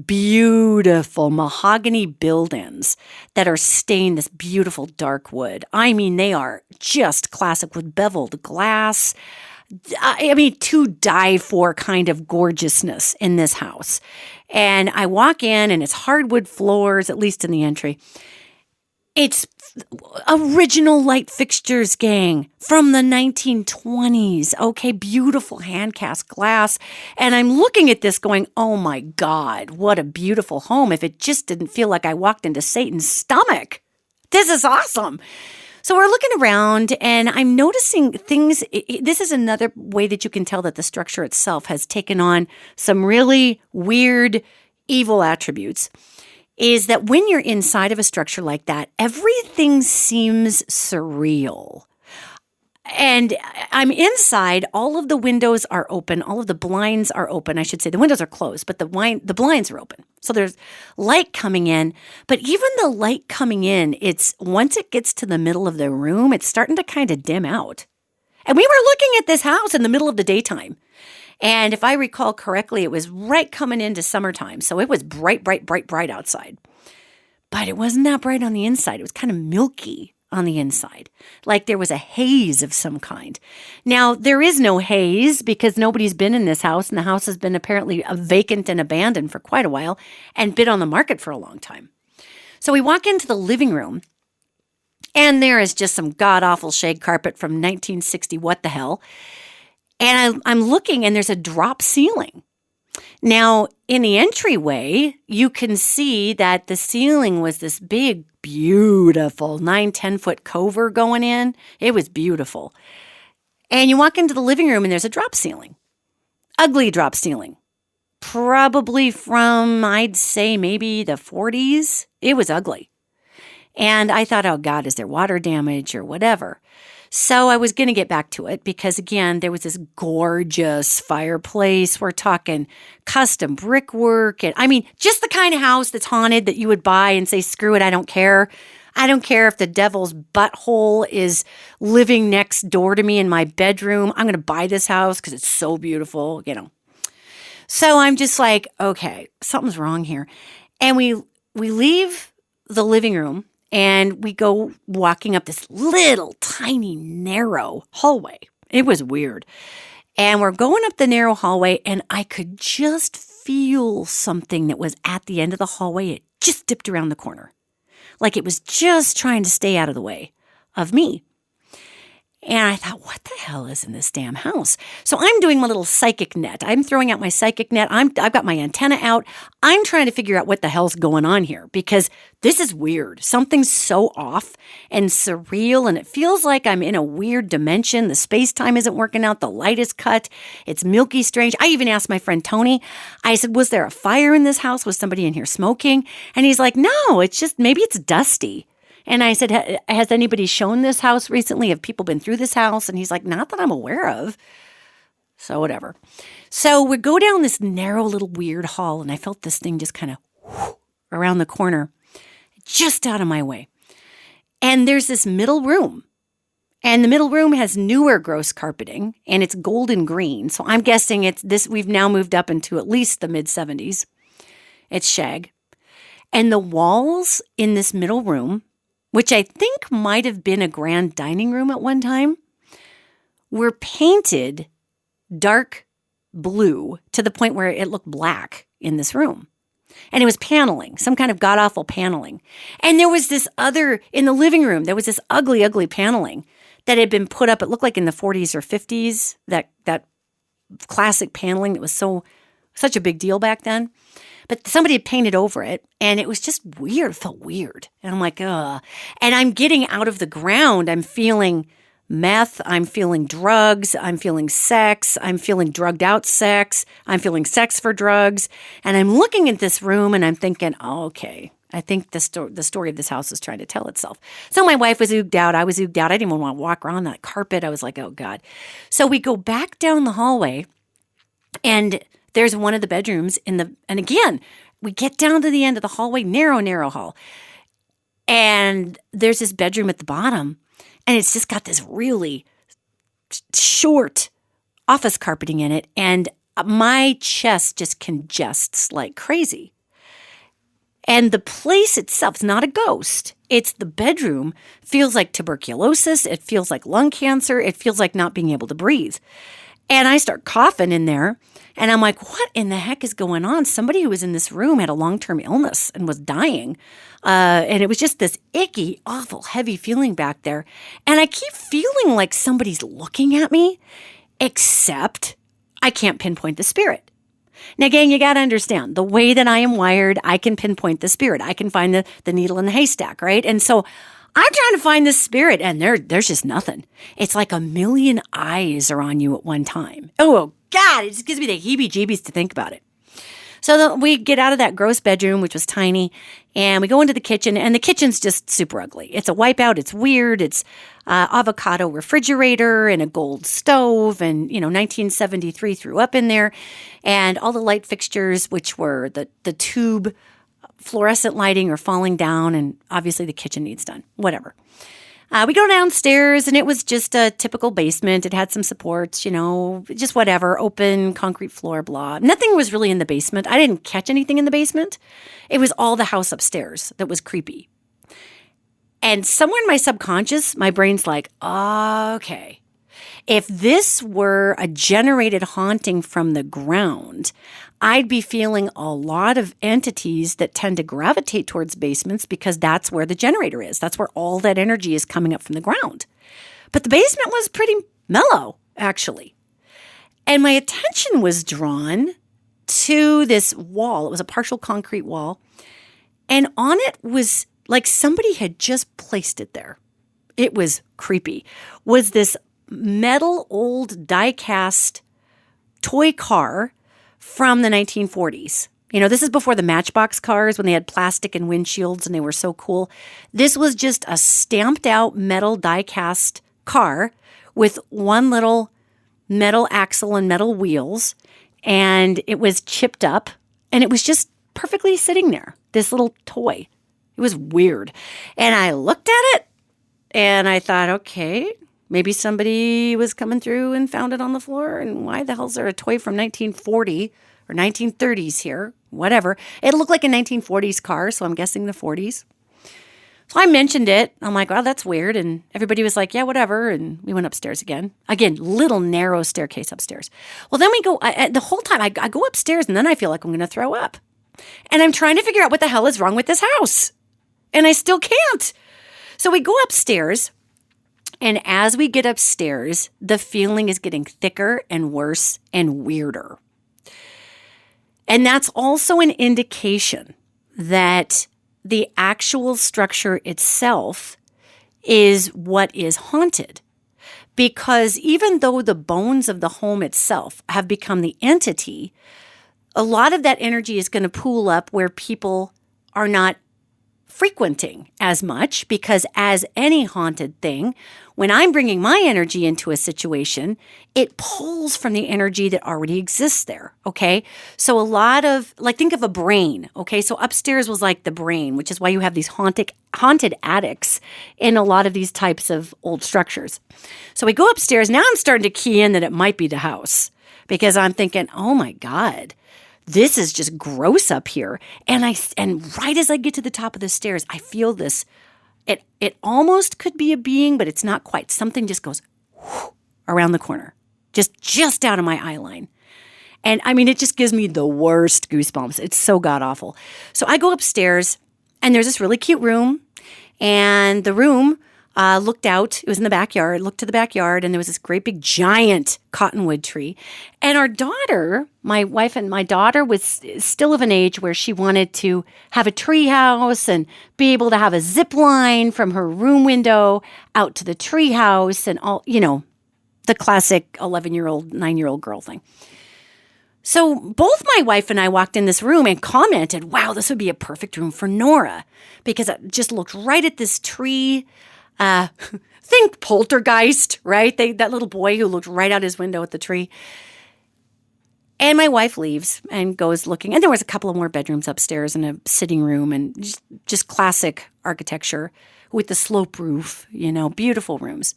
beautiful mahogany buildings that are stained this beautiful dark wood. I mean, they are just classic with beveled glass. I mean, to die for kind of gorgeousness in this house. And I walk in, and it's hardwood floors, at least in the entry. It's original light fixtures, gang, from the 1920s. Okay, beautiful hand-cast glass. And I'm looking at this going, oh my God, what a beautiful home. If it just didn't feel like I walked into Satan's stomach. This is awesome. So we're looking around, and I'm noticing things. This is another way that you can tell that the structure itself has taken on some really weird, evil attributes, is that when you're inside of a structure like that, everything seems surreal. And I'm inside. All of the windows are open. All of the blinds are open. I should say the windows are closed, but the blinds are open. So there's light coming in. But even the light coming in, once it gets to the middle of the room, it's starting to kind of dim out. And we were looking at this house in the middle of the daytime. And if I recall correctly, it was right coming into summertime. So it was bright outside. But it wasn't that bright on the inside. It was kind of milky on the inside, like there was a haze of some kind. Now, there is no haze because nobody's been in this house, and the house has been apparently vacant and abandoned for quite a while and been on the market for a long time. So we walk into the living room, and there is just some god-awful shag carpet from 1960, what the hell. And I'm looking, and there's a drop ceiling. Now, in the entryway, you can see that the ceiling was this big, beautiful 9-10-foot cover going in. It was beautiful. And you walk into the living room, and there's a drop ceiling. Ugly drop ceiling. Probably from, I'd say, maybe the 40s. It was ugly. And I thought, oh, God, is there water damage or whatever? So I was going to get back to it because, again, there was this gorgeous fireplace. We're talking custom brickwork. And I mean, just the kind of house that's haunted that you would buy and say, screw it, I don't care. I don't care if the devil's butthole is living next door to me in my bedroom. I'm going to buy this house because it's so beautiful, So I'm just like, okay, something's wrong here. And we leave the living room and we go walking up this little tiny narrow hallway. It was weird. And we're going up the narrow hallway and I could just feel something that was at the end of the hallway. It just dipped around the corner. Like it was just trying to stay out of the way of me. And I thought, what the hell is in this damn house? So I'm doing my little psychic net. I'm throwing out my psychic net. I've got my antenna out. I'm trying to figure out what the hell's going on here because this is weird. Something's so off and surreal, and it feels like I'm in a weird dimension. The space-time isn't working out. The light is cut. It's milky strange. I even asked my friend Tony, I said, was there a fire in this house? Was somebody in here smoking? And he's like, no, it's just maybe it's dusty. And I said, has anybody shown this house recently? Have people been through this house? And he's like, not that I'm aware of. So whatever. So we go down this narrow little weird hall, and I felt this thing just kind of around the corner, just out of my way. And there's this middle room. And the middle room has newer gross carpeting, and it's golden green. So I'm guessing it's this. We've now moved up into at least the mid-70s. It's shag. And the walls in this middle room, which I think might have been a grand dining room at one time, were painted dark blue to the point where it looked black in this room. And it was paneling, some kind of god-awful paneling. And there was this other, in the living room, there was this ugly, ugly paneling that had been put up, it looked like in the 40s or 50s, that classic paneling that was such a big deal back then. But somebody had painted over it, and it was just weird. It felt weird. And I'm like, ugh. And I'm getting out of the ground. I'm feeling meth. I'm feeling drugs. I'm feeling sex. I'm feeling drugged out sex. I'm feeling sex for drugs. And I'm looking at this room, and I'm thinking, oh, okay, I think the story of this house is trying to tell itself. So my wife was ooged out. I was ooged out. I didn't even want to walk around that carpet. I was like, oh, God. So we go back down the hallway, and there's one of the bedrooms and again, we get down to the end of the hallway, narrow hall. And there's this bedroom at the bottom, and it's just got this really short office carpeting in it. And my chest just congests like crazy. And the place itself, it's not a ghost. It's the bedroom, feels like tuberculosis. It feels like lung cancer. It feels like not being able to breathe. And I start coughing in there. And I'm like, what in the heck is going on? Somebody who was in this room had a long-term illness and was dying. And it was just this icky, awful, heavy feeling back there. And I keep feeling like somebody's looking at me, except I can't pinpoint the spirit. Now, gang, you got to understand, the way that I am wired, I can pinpoint the spirit. I can find the needle in the haystack, right? And so I'm trying to find this spirit, and there's just nothing. It's like a million eyes are on you at one time. Oh, God, it just gives me the heebie-jeebies to think about it. So we get out of that gross bedroom, which was tiny, and we go into the kitchen, and the kitchen's just super ugly. It's a wipeout. It's weird. It's avocado refrigerator and a gold stove, and 1973 threw up in there, and all the light fixtures, which were the tube fluorescent lighting, are falling down, and obviously the kitchen needs done. Whatever. We go downstairs, and it was just a typical basement. It had some supports, just whatever, open concrete floor, blah. Nothing was really in the basement. I didn't catch anything in the basement. It was all the house upstairs that was creepy. And somewhere in my subconscious, my brain's like, okay, if this were a generated haunting from the ground, I'd be feeling a lot of entities that tend to gravitate towards basements because that's where the generator is. That's where all that energy is coming up from the ground. But the basement was pretty mellow, actually. And my attention was drawn to this wall. It was a partial concrete wall. And on it was like somebody had just placed it there. It was creepy. Was this metal old die-cast toy car from the 1940s. This is before the Matchbox cars when they had plastic and windshields and they were so cool. This was just a stamped out metal die-cast car with one little metal axle and metal wheels, and it was chipped up, and it was just perfectly sitting there, this little toy. It was weird. And I looked at it and I thought, okay, maybe somebody was coming through and found it on the floor. And why the hell is there a toy from 1940 or 1930s here? Whatever. It looked like a 1940s car, so I'm guessing the 40s. So I mentioned it. I'm like, oh, that's weird. And everybody was like, yeah, whatever. And we went upstairs again. Again, little narrow staircase upstairs. Well, then we go, the whole time I go upstairs and then I feel like I'm going to throw up. And I'm trying to figure out what the hell is wrong with this house. And I still can't. So we go upstairs. And as we get upstairs, the feeling is getting thicker and worse and weirder. And that's also an indication that the actual structure itself is what is haunted. Because even though the bones of the home itself have become the entity, a lot of that energy is going to pool up where people are not frequenting as much, because as any haunted thing, when I'm bringing my energy into a situation, it pulls from the energy that already exists there, okay? So a lot of, like, think of a brain, okay? So upstairs was like the brain, which is why you have these haunted attics in a lot of these types of old structures. So we go upstairs. Now I'm starting to key in that it might be the house, because I'm thinking, oh my God, this is just gross up here. And right as I get to the top of the stairs, I feel this. It almost could be a being, but it's not quite. Something just goes whoosh, around the corner, just out of my eye line. And I mean, it just gives me the worst goosebumps. It's so god awful. So I go upstairs, and there's this really cute room, and the room looked out. It was in the backyard. Looked to the backyard, and there was this great big giant cottonwood tree. And our daughter, my wife and my daughter, was still of an age where she wanted to have a tree house and be able to have a zip line from her room window out to the tree house and all, the classic 11-year-old, 9-year-old girl thing. So both my wife and I walked in this room and commented, wow, this would be a perfect room for Nora, because it just looked right at this tree. Think Poltergeist, right? That little boy who looked right out his window at the tree. And my wife leaves and goes looking. And there was a couple of more bedrooms upstairs and a sitting room and just classic architecture with the slope roof, beautiful rooms.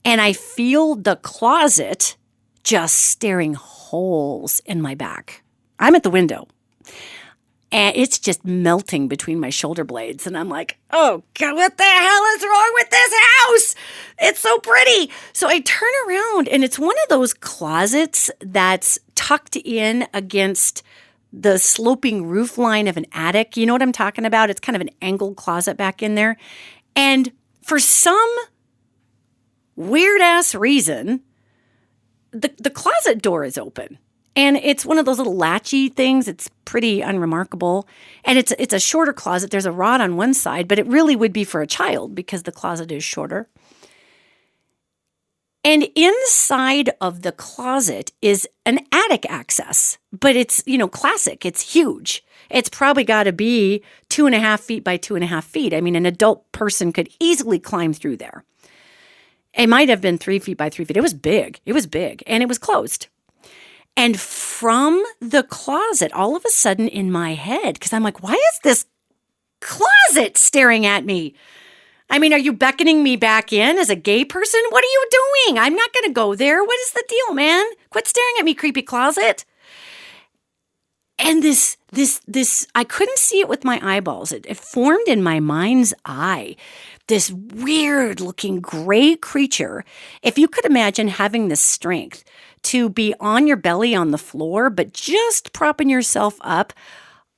And I feel the closet just staring holes in my back. I'm at the window. And it's just melting between my shoulder blades. And I'm like, oh, God, what the hell is wrong with this house? It's so pretty. So I turn around, and it's one of those closets that's tucked in against the sloping roof line of an attic. You know what I'm talking about? It's kind of an angled closet back in there. And for some weird-ass reason, the closet door is open. And it's one of those little latchy things. It's pretty unremarkable. And it's a shorter closet. There's a rod on one side, but it really would be for a child because the closet is shorter. And inside of the closet is an attic access, but it's, classic. It's huge. It's probably got to be 2.5 feet by 2.5 feet. I mean, an adult person could easily climb through there. It might have been 3 feet by 3 feet. It was big. And it was closed. And from the closet, all of a sudden in my head, because I'm like, why is this closet staring at me? I mean, are you beckoning me back in as a gay person? What are you doing? I'm not going to go there. What is the deal, man? Quit staring at me, creepy closet. And this, I couldn't see it with my eyeballs. It formed in my mind's eye. This weird looking gray creature. If you could imagine having the strength to be on your belly on the floor, but just propping yourself up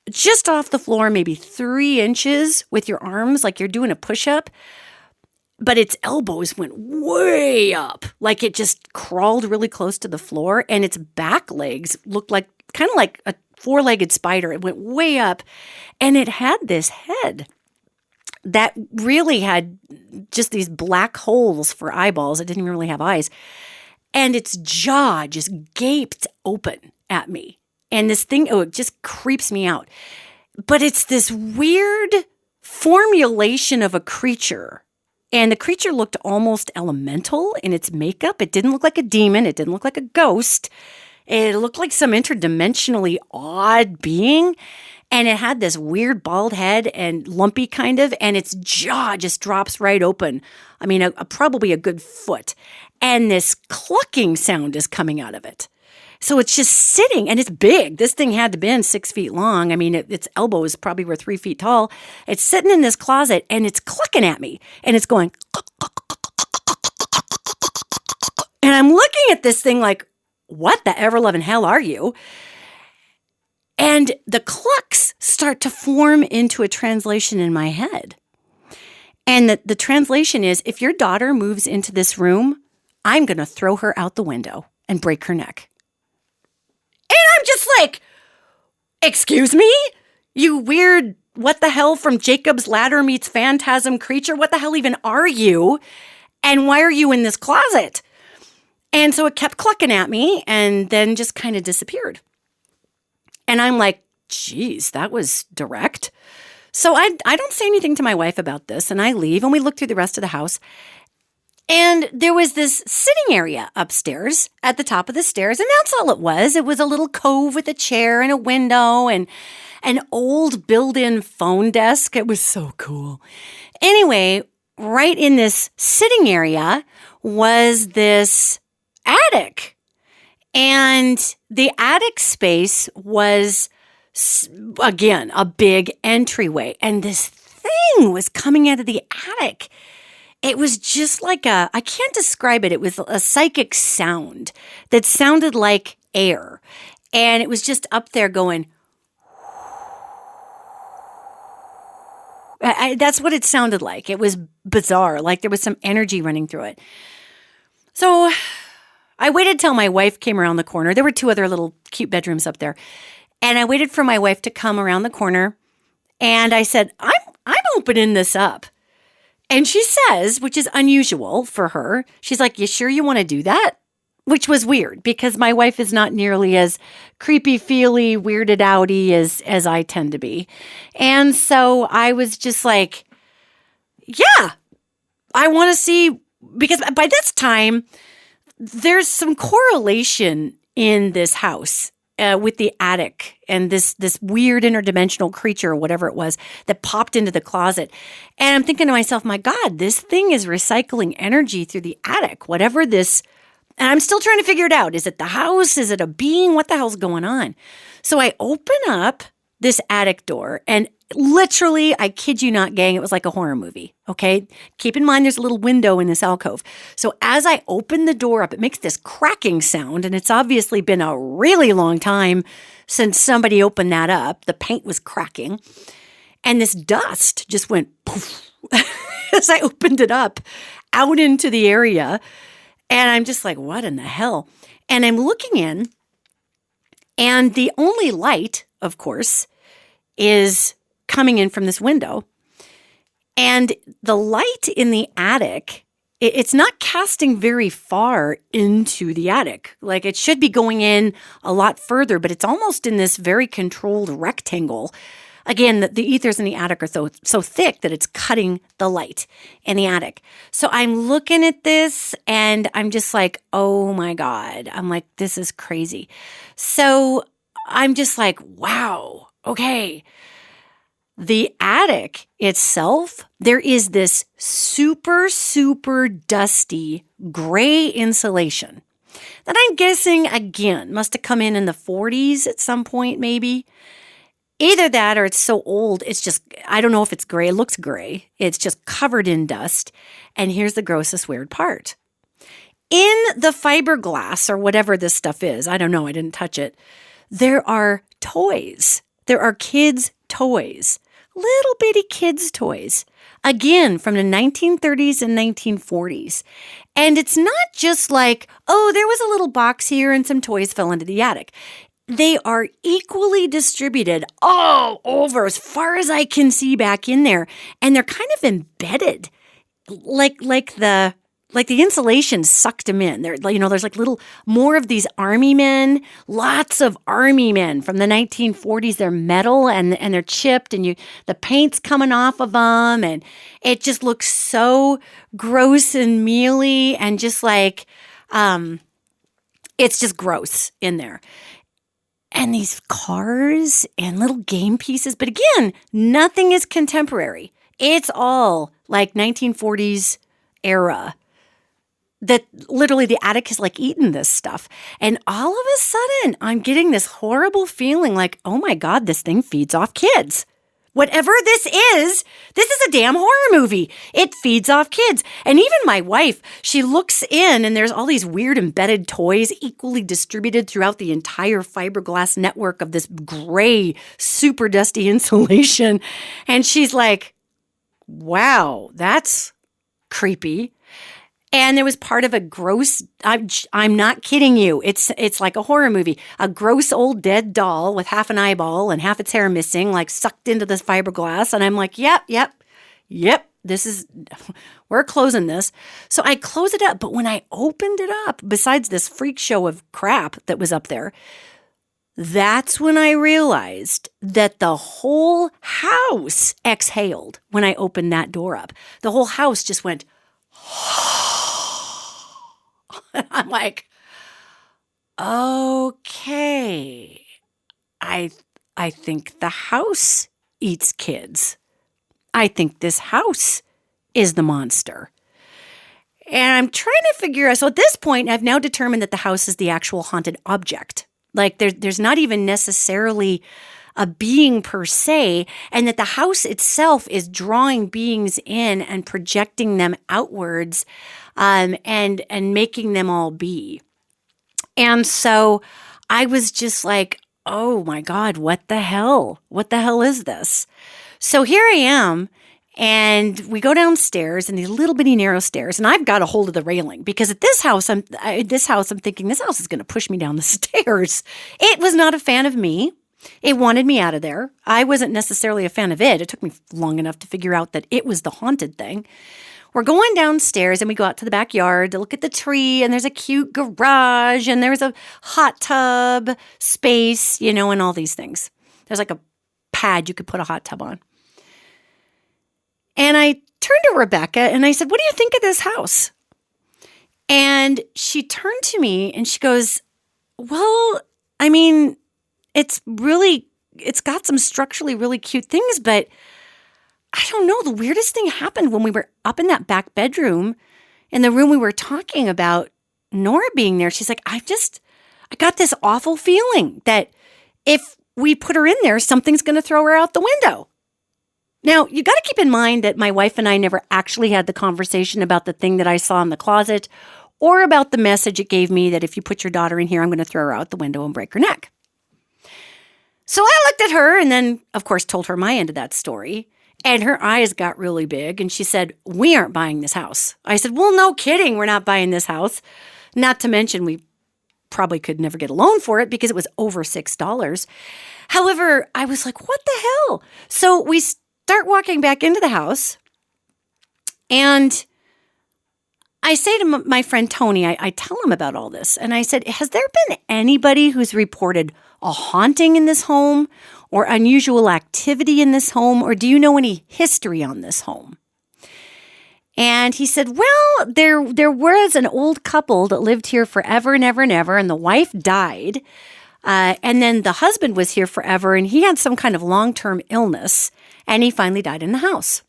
just off the floor, maybe 3 inches with your arms, like you're doing a push-up, but its elbows went way up, like it just crawled really close to the floor, and its back legs looked like kind of like a 4-legged spider. It went way up, and it had this head that really had just these black holes for eyeballs. It didn't really have eyes. And its jaw just gaped open at me. And this thing, it just creeps me out. But it's this weird formulation of a creature. And the creature looked almost elemental in its makeup. It didn't look like a demon. It didn't look like a ghost. It looked like some interdimensionally odd being. And it had this weird bald head and lumpy kind of, and its jaw just drops right open. I mean, probably a good foot. And this clucking sound is coming out of it. So it's just sitting, and it's big. This thing had to be 6 feet long. I mean, its elbows probably were 3 feet tall. It's sitting in this closet, and it's clucking at me. And it's going, and I'm looking at this thing like, what the ever-loving hell are you? And the clucks start to form into a translation in my head. And the translation is, if your daughter moves into this room, I'm going to throw her out the window and break her neck. And I'm just like, excuse me? You weird, what the hell from Jacob's Ladder meets Phantasm creature? What the hell even are you? And why are you in this closet? And so it kept clucking at me and then just kind of disappeared. And I'm like, geez, that was direct. So I don't say anything to my wife about this, and I leave, and we look through the rest of the house. And there was this sitting area upstairs at the top of the stairs, and that's all it was. It was a little cove with a chair and a window and an old built-in phone desk. It was so cool. Anyway, right in this sitting area was this attic. And the attic space was, again, a big entryway. And this thing was coming out of the attic. It was just like I can't describe it. It was a psychic sound that sounded like air. And it was just up there going, that's what it sounded like. It was bizarre, like there was some energy running through it. So I waited till my wife came around the corner. There were 2 other little cute bedrooms up there. And I waited for my wife to come around the corner. And I said, I'm opening this up. And she says, which is unusual for her, she's like, you sure you want to do that? Which was weird because my wife is not nearly as creepy, feely, weirded outy as I tend to be. And so I was just like, yeah, I want to see, because by this time, there's some correlation in this house with the attic and this weird interdimensional creature or whatever it was that popped into the closet. And I'm thinking to myself, my God, this thing is recycling energy through the attic, whatever this. And I'm still trying to figure it out. Is it the house? Is it a being? What the hell's going on? So I open up this attic door, and literally, I kid you not, gang, it was like a horror movie, okay? Keep in mind there's a little window in this alcove. So as I open the door up, it makes this cracking sound, and it's obviously been a really long time since somebody opened that up. The paint was cracking, and this dust just went poof as I opened it up out into the area, and I'm just like, what in the hell? And I'm looking in, and the only light, of course, is coming in from this window. And the light in the attic, it's not casting very far into the attic. Like it should be going in a lot further, but it's almost in this very controlled rectangle. Again, the ethers in the attic are so thick that it's cutting the light in the attic. So I'm looking at this and I'm just like, oh my God. I'm like, this is crazy. So I'm just like, wow, okay. The attic itself, there is this super, super dusty gray insulation that I'm guessing, again, must have come in the 40s at some point, maybe. Either that or it's so old, it's just, I don't know if it's gray. It looks gray. It's just covered in dust. And here's the grossest, weird part. In the fiberglass or whatever this stuff is, I don't know, I didn't touch it, there are toys. There are kids' toys. Little bitty kids' toys, again, from the 1930s and 1940s. And it's not just like, oh, there was a little box here and some toys fell into the attic. They are equally distributed all over as far as I can see back in there. And they're kind of embedded, like the insulation sucked them in. There's like little more of these army men, lots of army men from the 1940s. They're metal and they're chipped and the paint's coming off of them. And it just looks so gross and mealy and just like, It's just gross in there. And these cars and little game pieces. But again, nothing is contemporary. It's all like 1940s era. That literally the attic has like eaten this stuff. And all of a sudden, I'm getting this horrible feeling like, oh my God, this thing feeds off kids. Whatever this is a damn horror movie. It feeds off kids. And even my wife, she looks in and there's all these weird embedded toys equally distributed throughout the entire fiberglass network of this gray, super dusty insulation. And she's like, wow, that's creepy. And there was part of a gross, I'm not kidding you. It's like a horror movie. A gross old dead doll with half an eyeball and half its hair missing, like sucked into this fiberglass. And I'm like, yep. We're closing this. So I close it up. But when I opened it up, besides this freak show of crap that was up there, that's when I realized that the whole house exhaled when I opened that door up. The whole house just went, I'm like, okay, I think the house eats kids. I think this house is the monster. And I'm trying to figure out, so at this point, I've now determined that the house is the actual haunted object. Like there's not even necessarily a being per se, and that the house itself is drawing beings in and projecting them outwards, and making them all be. And so I was just like, oh my God, what the hell? What the hell is this? So here I am, and we go downstairs in these little bitty narrow stairs, and I've got a hold of the railing because at this house, I'm thinking this house is going to push me down the stairs. It was not a fan of me. It wanted me out of there. I wasn't necessarily a fan of it. It took me long enough to figure out that it was the haunted thing. We're going downstairs and we go out to the backyard to look at the tree, and there's a cute garage and there's a hot tub space, and all these things. There's like a pad you could put a hot tub on. And I turned to Rebecca and I said, what do you think of this house? And she turned to me and she goes, well, I mean, it's got some structurally really cute things, but I don't know. The weirdest thing happened when we were up in that back bedroom in the room we were talking about Nora being there. She's like, I got this awful feeling that if we put her in there, something's going to throw her out the window. Now, you got to keep in mind that my wife and I never actually had the conversation about the thing that I saw in the closet or about the message it gave me that if you put your daughter in here, I'm going to throw her out the window and break her neck. So I looked at her and then, of course, told her my end of that story. And her eyes got really big and she said, we aren't buying this house. I said, well, no kidding. We're not buying this house. Not to mention we probably could never get a loan for it because it was over $6. However, I was like, what the hell? So we start walking back into the house and I say to my friend Tony, I tell him about all this. And I said, has there been anybody who's reported a haunting in this home or unusual activity in this home? Or do you know any history on this home? And he said, well, there was an old couple that lived here forever and ever and ever. And the wife died. And then the husband was here forever. And he had some kind of long-term illness. And he finally died in the house.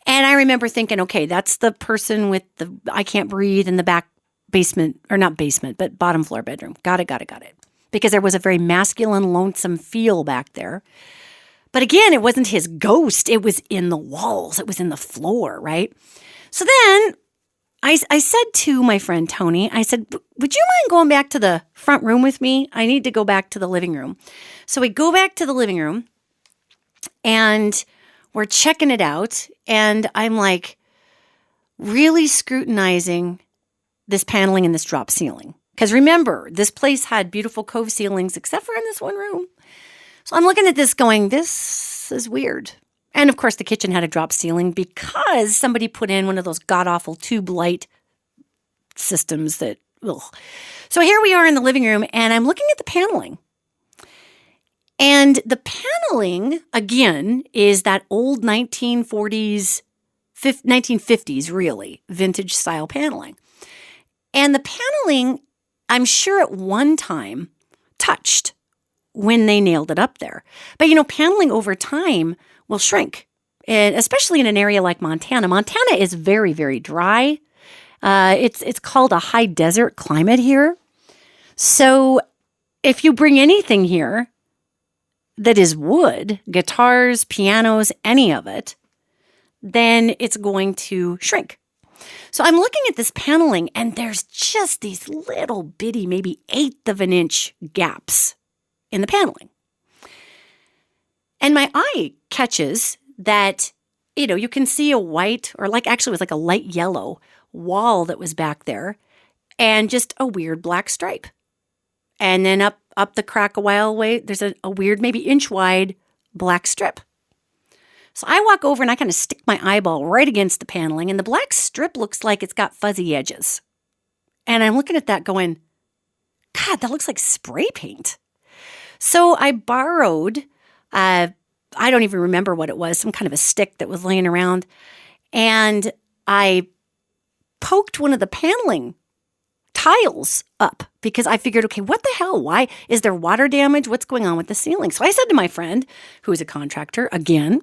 And I remember thinking, okay, that's the person with the I can't breathe in the back basement, or not basement, but bottom floor bedroom. Got it. Because there was a very masculine, lonesome feel back there. But again, it wasn't his ghost. It was in the walls. It was in the floor, right? So then I said to my friend Tony, I said, would you mind going back to the front room with me? I need to go back to the living room. So we go back to the living room and we're checking it out. And I'm like really scrutinizing this paneling and this drop ceiling. Because remember, this place had beautiful cove ceilings except for in this one room. So I'm looking at this going, this is weird. And of course, the kitchen had a drop ceiling because somebody put in one of those god-awful tube light systems that, ugh. So here we are in the living room and I'm looking at the paneling. And the paneling, again, is that old 1940s, 1950s, really, vintage style paneling. And the paneling I'm sure at one time touched when they nailed it up there. But, paneling over time will shrink, and especially in an area like Montana. Montana is very, very dry. It's called a high desert climate here. So if you bring anything here that is wood, guitars, pianos, any of it, then it's going to shrink. So I'm looking at this paneling, and there's just these little bitty, maybe 1/8 of an inch gaps in the paneling. And my eye catches that, you can see a white, or actually it was like a light yellow wall that was back there, and just a weird black stripe. And then up the crack a while away, there's a weird, maybe inch wide black strip. So I walk over and I kind of stick my eyeball right against the paneling, and the black strip looks like it's got fuzzy edges. And I'm looking at that going, God, that looks like spray paint. So I borrowed, I don't even remember what it was, some kind of a stick that was laying around, and I poked one of the paneling tiles up because I figured, okay, what the hell? Why? Is there water damage? What's going on with the ceiling? So I said to my friend, who is a contractor, again,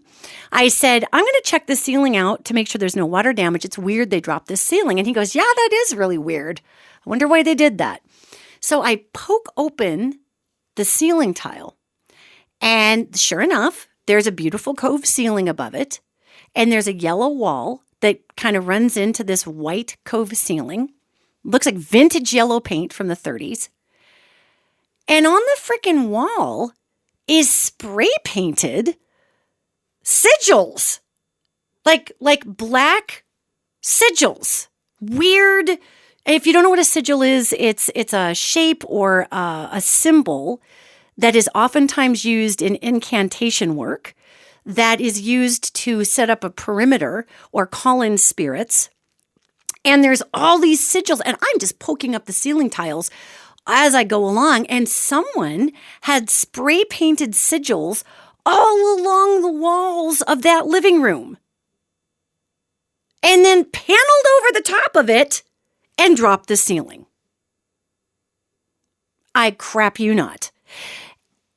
I said, I'm going to check the ceiling out to make sure there's no water damage. It's weird they dropped this ceiling. And he goes, yeah, that is really weird. I wonder why they did that. So I poke open the ceiling tile, and sure enough, there's a beautiful cove ceiling above it, and there's a yellow wall that kind of runs into this white cove ceiling. Looks like vintage yellow paint from the 30s. And on the frickin' wall is spray painted sigils. Like black sigils. Weird. If you don't know what a sigil is, it's a shape or a symbol that is oftentimes used in incantation work, that is used to set up a perimeter or call in spirits. And there's all these sigils, and I'm just poking up the ceiling tiles as I go along, and someone had spray painted sigils all along the walls of that living room, and then paneled over the top of it and dropped the ceiling. I crap you not.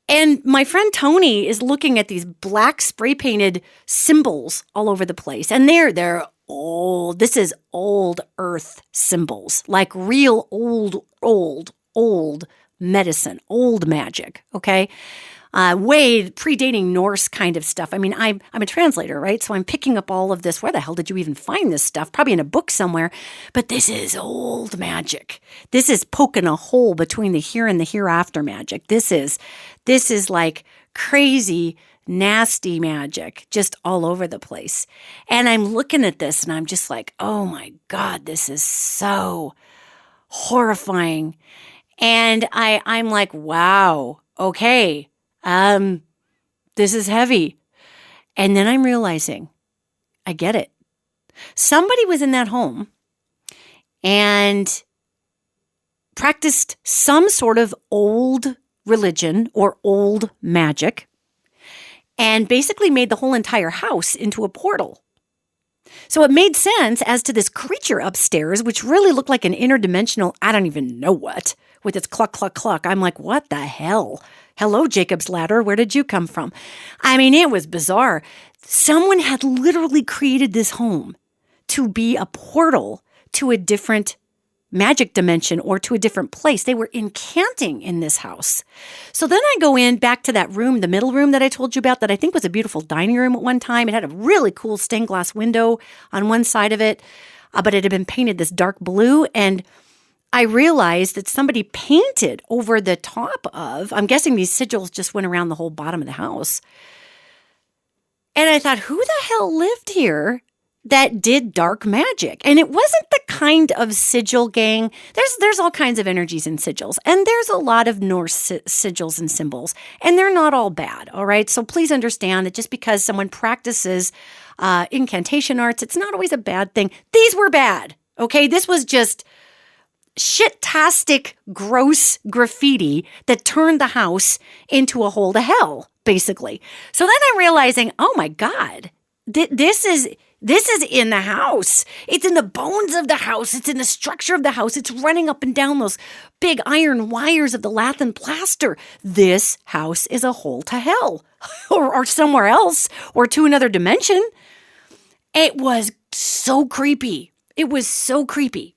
And my friend Tony is looking at these black spray painted symbols all over the place, and they're old. This is old earth symbols, like real old medicine, old magic, okay? Way predating Norse kind of stuff. I mean, I'm a translator, right? So I'm picking up all of this. Where the hell did you even find this stuff? Probably in a book somewhere. But this is old magic. This is poking a hole between the here and the hereafter magic. This is like crazy, nasty magic just all over the place. And I'm looking at this and I'm just like, oh my God, this is so horrifying. And I'm like, wow, okay, this is heavy. And then I'm realizing, I get it. Somebody was in that home and practiced some sort of old religion or old magic, and basically made the whole entire house into a portal. So it made sense as to this creature upstairs, which really looked like an interdimensional, I don't even know what, with its cluck, cluck, cluck. I'm like, what the hell? Hello, Jacob's Ladder. Where did you come from? I mean, it was bizarre. Someone had literally created this home to be a portal to a different magic dimension or to a different place. They were incanting in this house. So then I go in back to that room, the middle room that I told you about, that I think was a beautiful dining room at one time. It had a really cool stained glass window on one side of it, but it had been painted this dark blue. And I realized that somebody painted over the top of, I'm guessing these sigils just went around the whole bottom of the house. And I thought, who the hell lived here that did dark magic? And it wasn't the kind of sigil gang. There's all kinds of energies in sigils, and there's a lot of Norse sigils and symbols, and they're not all bad, all right? So please understand that just because someone practices incantation arts, it's not always a bad thing. These were bad, okay? This was just shit-tastic, gross graffiti that turned the house into a hole to hell, basically. So then I'm realizing, oh my God, this is This is in the house. It's in the bones of the house. It's in the structure of the house. It's running up and down those big iron wires of the lath and plaster. This house is a hole to hell or somewhere else or to another dimension. It was so creepy. It was so creepy.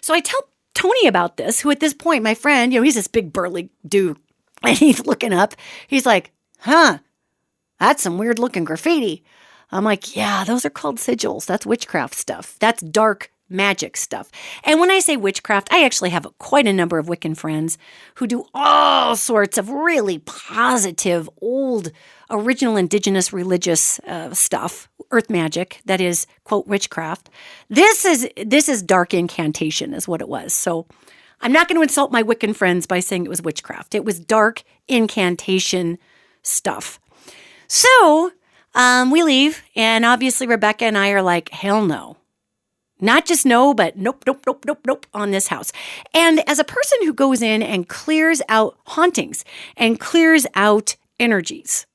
So I tell Tony about this, who at this point, my friend, he's this big burly dude, and he's looking up. He's like, that's some weird looking graffiti. I'm like, yeah, those are called sigils. That's witchcraft stuff. That's dark magic stuff. And when I say witchcraft, I actually have quite a number of Wiccan friends who do all sorts of really positive, old, original indigenous religious stuff, earth magic, that is, quote, witchcraft. This is dark incantation is what it was. So I'm not going to insult my Wiccan friends by saying it was witchcraft. It was dark incantation stuff. So we leave, and obviously Rebecca and I are like, hell no. Not just no, but nope on this house. And as a person who goes in and clears out hauntings and clears out energies,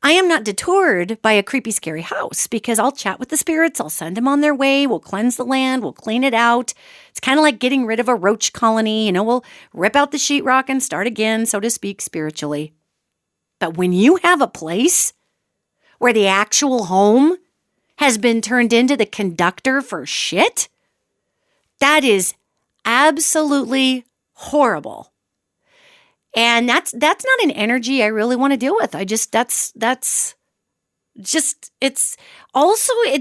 I am not detoured by a creepy, scary house because I'll chat with the spirits. I'll send them on their way. We'll cleanse the land. We'll clean it out. It's kind of like getting rid of a roach colony. We'll rip out the sheetrock and start again, so to speak, spiritually. But when you have a place where the actual home has been turned into the conductor for shit, that is absolutely horrible. And that's not an energy I really want to deal with. It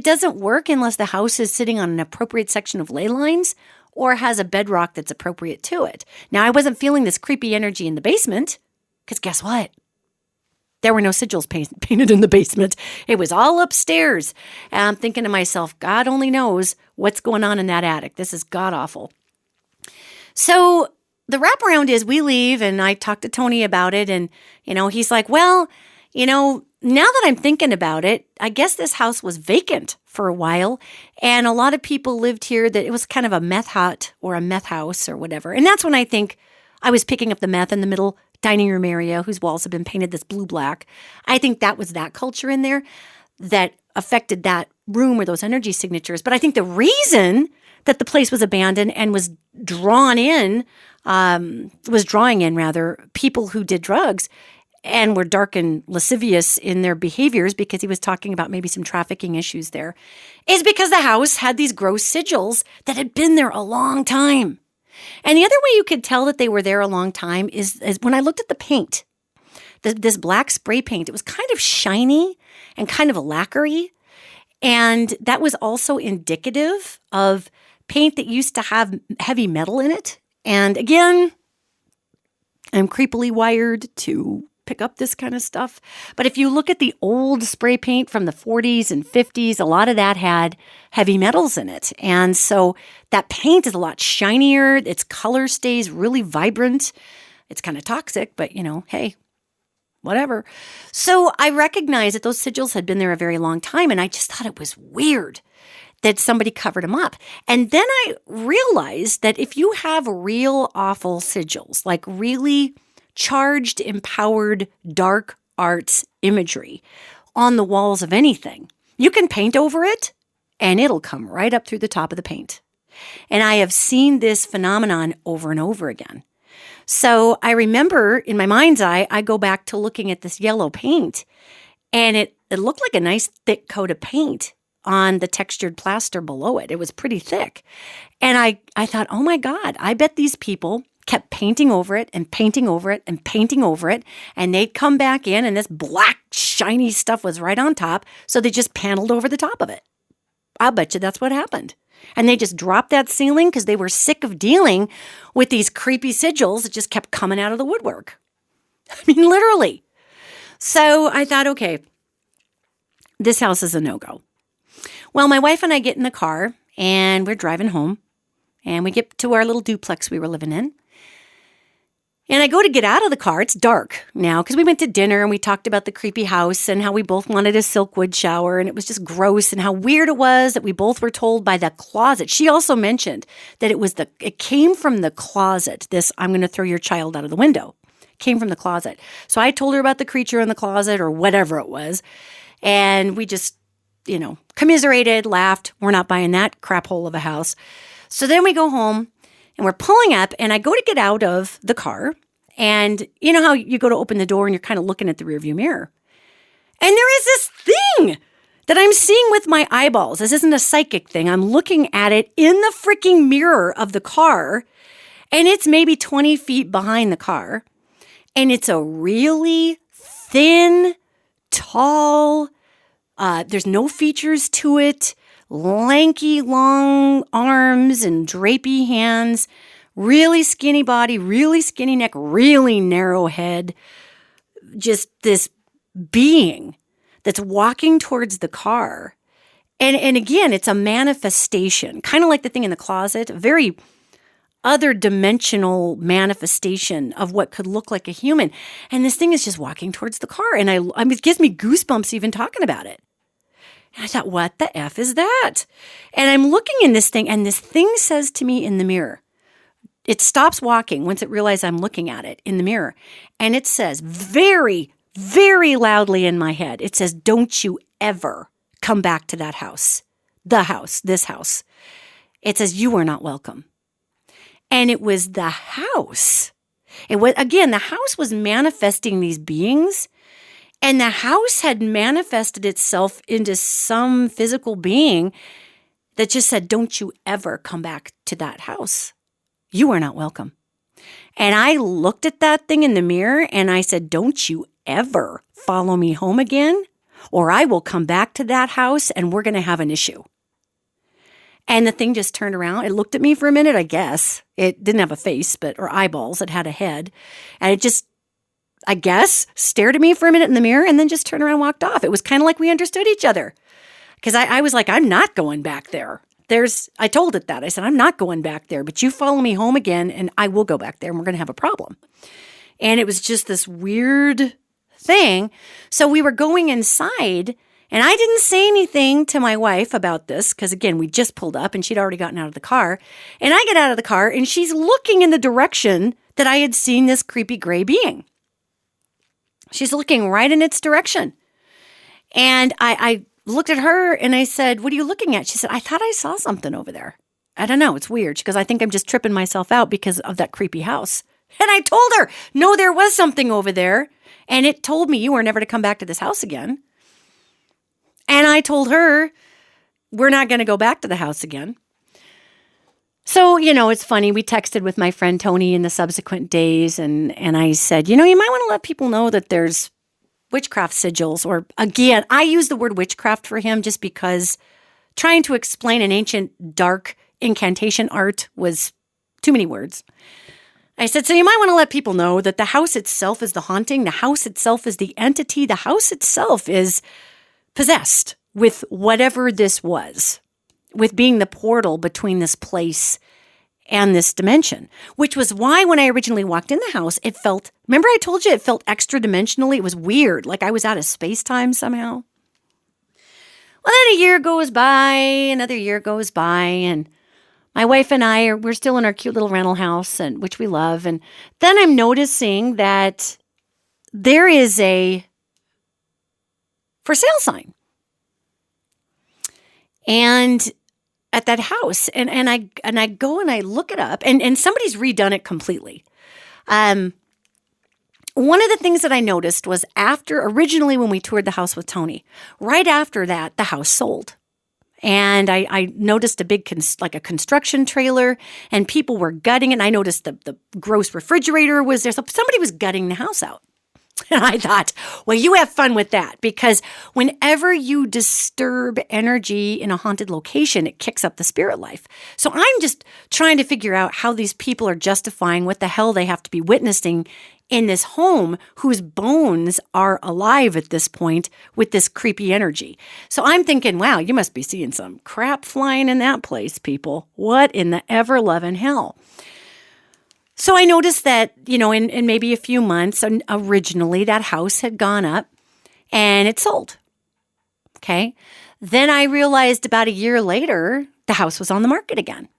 doesn't work unless the house is sitting on an appropriate section of ley lines or has a bedrock that's appropriate to it. Now, I wasn't feeling this creepy energy in the basement because guess what? There were no sigils painted in the basement. It was all upstairs. And I'm thinking to myself, God only knows what's going on in that attic. This is god-awful. So the wraparound is we leave, and I talked to Tony about it, and, he's like, well, now that I'm thinking about it, I guess this house was vacant for a while, and a lot of people lived here that it was kind of a meth hut or a meth house or whatever. And that's when I think I was picking up the meth in the middle dining room area whose walls have been painted this blue-black. I think that was that culture in there that affected that room or those energy signatures. But I think the reason that the place was abandoned and was drawing in people who did drugs and were dark and lascivious in their behaviors, because he was talking about maybe some trafficking issues there, is because the house had these gross sigils that had been there a long time. And the other way you could tell that they were there a long time is when I looked at the paint, this black spray paint, it was kind of shiny and kind of a lacquery. And that was also indicative of paint that used to have heavy metal in it. And again, I'm creepily wired to pick up this kind of stuff. But if you look at the old spray paint from the 40s and 50s, a lot of that had heavy metals in it. And so that paint is a lot shinier. Its color stays really vibrant. It's kind of toxic, but hey, whatever. So I recognized that those sigils had been there a very long time, and I just thought it was weird that somebody covered them up. And then I realized that if you have real awful sigils, like really charged, empowered, dark arts imagery on the walls of anything, you can paint over it and it'll come right up through the top of the paint. And I have seen this phenomenon over and over again. So I remember in my mind's eye, I go back to looking at this yellow paint, and it looked like a nice thick coat of paint on the textured plaster below it. It was pretty thick. And I thought, oh my God, I bet these people kept painting over it and painting over it and painting over it. And they'd come back in and this black, shiny stuff was right on top. So they just paneled over the top of it. I'll bet you that's what happened. And they just dropped that ceiling because they were sick of dealing with these creepy sigils that just kept coming out of the woodwork. I mean, literally. So I thought, okay, this house is a no-go. Well, my wife and I get in the car and we're driving home, and we get to our little duplex we were living in. And I go to get out of the car. It's dark now because we went to dinner and we talked about the creepy house and how we both wanted a silkwood shower, and it was just gross, and how weird it was that we both were told by the closet. She also mentioned that it came from the closet. This, I'm going to throw your child out of the window, came from the closet. So I told her about the creature in the closet or whatever it was. And we just commiserated, laughed. We're not buying that crap hole of a house. So then we go home and we're pulling up and I go to get out of the car. And you know how you go to open the door and you're kind of looking at the rearview mirror. And there is this thing that I'm seeing with my eyeballs. This isn't a psychic thing. I'm looking at it in the freaking mirror of the car. And it's maybe 20 feet behind the car. And it's a really thin, tall, there's no features to it, lanky, long arms and drapey hands, really skinny body, really skinny neck, really narrow head. Just this being that's walking towards the car. And again, it's a manifestation, kind of like the thing in the closet, very other dimensional manifestation of what could look like a human. And this thing is just walking towards the car. And it gives me goosebumps even talking about it. And I thought, what the F is that? And I'm looking in this thing, and this thing says to me in the mirror, it stops walking once it realizes I'm looking at it in the mirror. And it says very, very loudly in my head, it says, don't you ever come back to that house, this house. It says, you are not welcome. And it was the house. It was, again, the house was manifesting these beings, and the house had manifested itself into some physical being that just said, don't you ever come back to that house. You are not welcome. And I looked at that thing in the mirror and I said, don't you ever follow me home again, or I will come back to that house and we're going to have an issue. And the thing just turned around. It looked at me for a minute, I guess. It didn't have a face, or eyeballs. It had a head. And it just, I guess, stared at me for a minute in the mirror and then just turned around and walked off. It was kind of like we understood each other. Because I was like, I'm not going back there. I told it that. I said, I'm not going back there, but you follow me home again and I will go back there and we're going to have a problem. And it was just this weird thing. So we were going inside and I didn't say anything to my wife about this because, again, we just pulled up and she'd already gotten out of the car. And I get out of the car and she's looking in the direction that I had seen this creepy gray being. She's looking right in its direction. And I looked at her and I said, what are you looking at? She said, I thought I saw something over there. I don't know. It's weird. She goes, I think I'm just tripping myself out because of that creepy house. And I told her, no, there was something over there. And it told me you were never to come back to this house again. And I told her, we're not going to go back to the house again. So, it's funny. We texted with my friend Tony in the subsequent days. And I said, you might want to let people know that there's witchcraft sigils. Or again, I use the word witchcraft for him just because trying to explain an ancient dark incantation art was too many words. I said, so you might want to let people know that the house itself is the haunting. The house itself is the entity. The house itself is possessed with whatever this was, with being the portal between this place and this dimension, which was why when I originally walked in the house, it felt, remember I told you it felt extra dimensionally? It was weird, like I was out of space-time somehow. Well, then a year goes by, another year goes by, and my wife and we're still in our cute little rental house, and which we love. And then I'm noticing that there is a for sale sign. And at that house, and I go and I look it up, and somebody's redone it completely. One of the things that I noticed was originally when we toured the house with Tony, right after that, the house sold. And I noticed a big, like a construction trailer, and people were gutting it. And I noticed the gross refrigerator was there. So somebody was gutting the house out. And I thought, well, you have fun with that, because whenever you disturb energy in a haunted location, it kicks up the spirit life. So I'm just trying to figure out how these people are justifying what the hell they have to be witnessing in this home whose bones are alive at this point with this creepy energy. So I'm thinking, wow, you must be seeing some crap flying in that place, people. What in the ever-loving hell? So I noticed that, in maybe a few months, originally that house had gone up and it sold. Okay. Then I realized about a year later, the house was on the market again.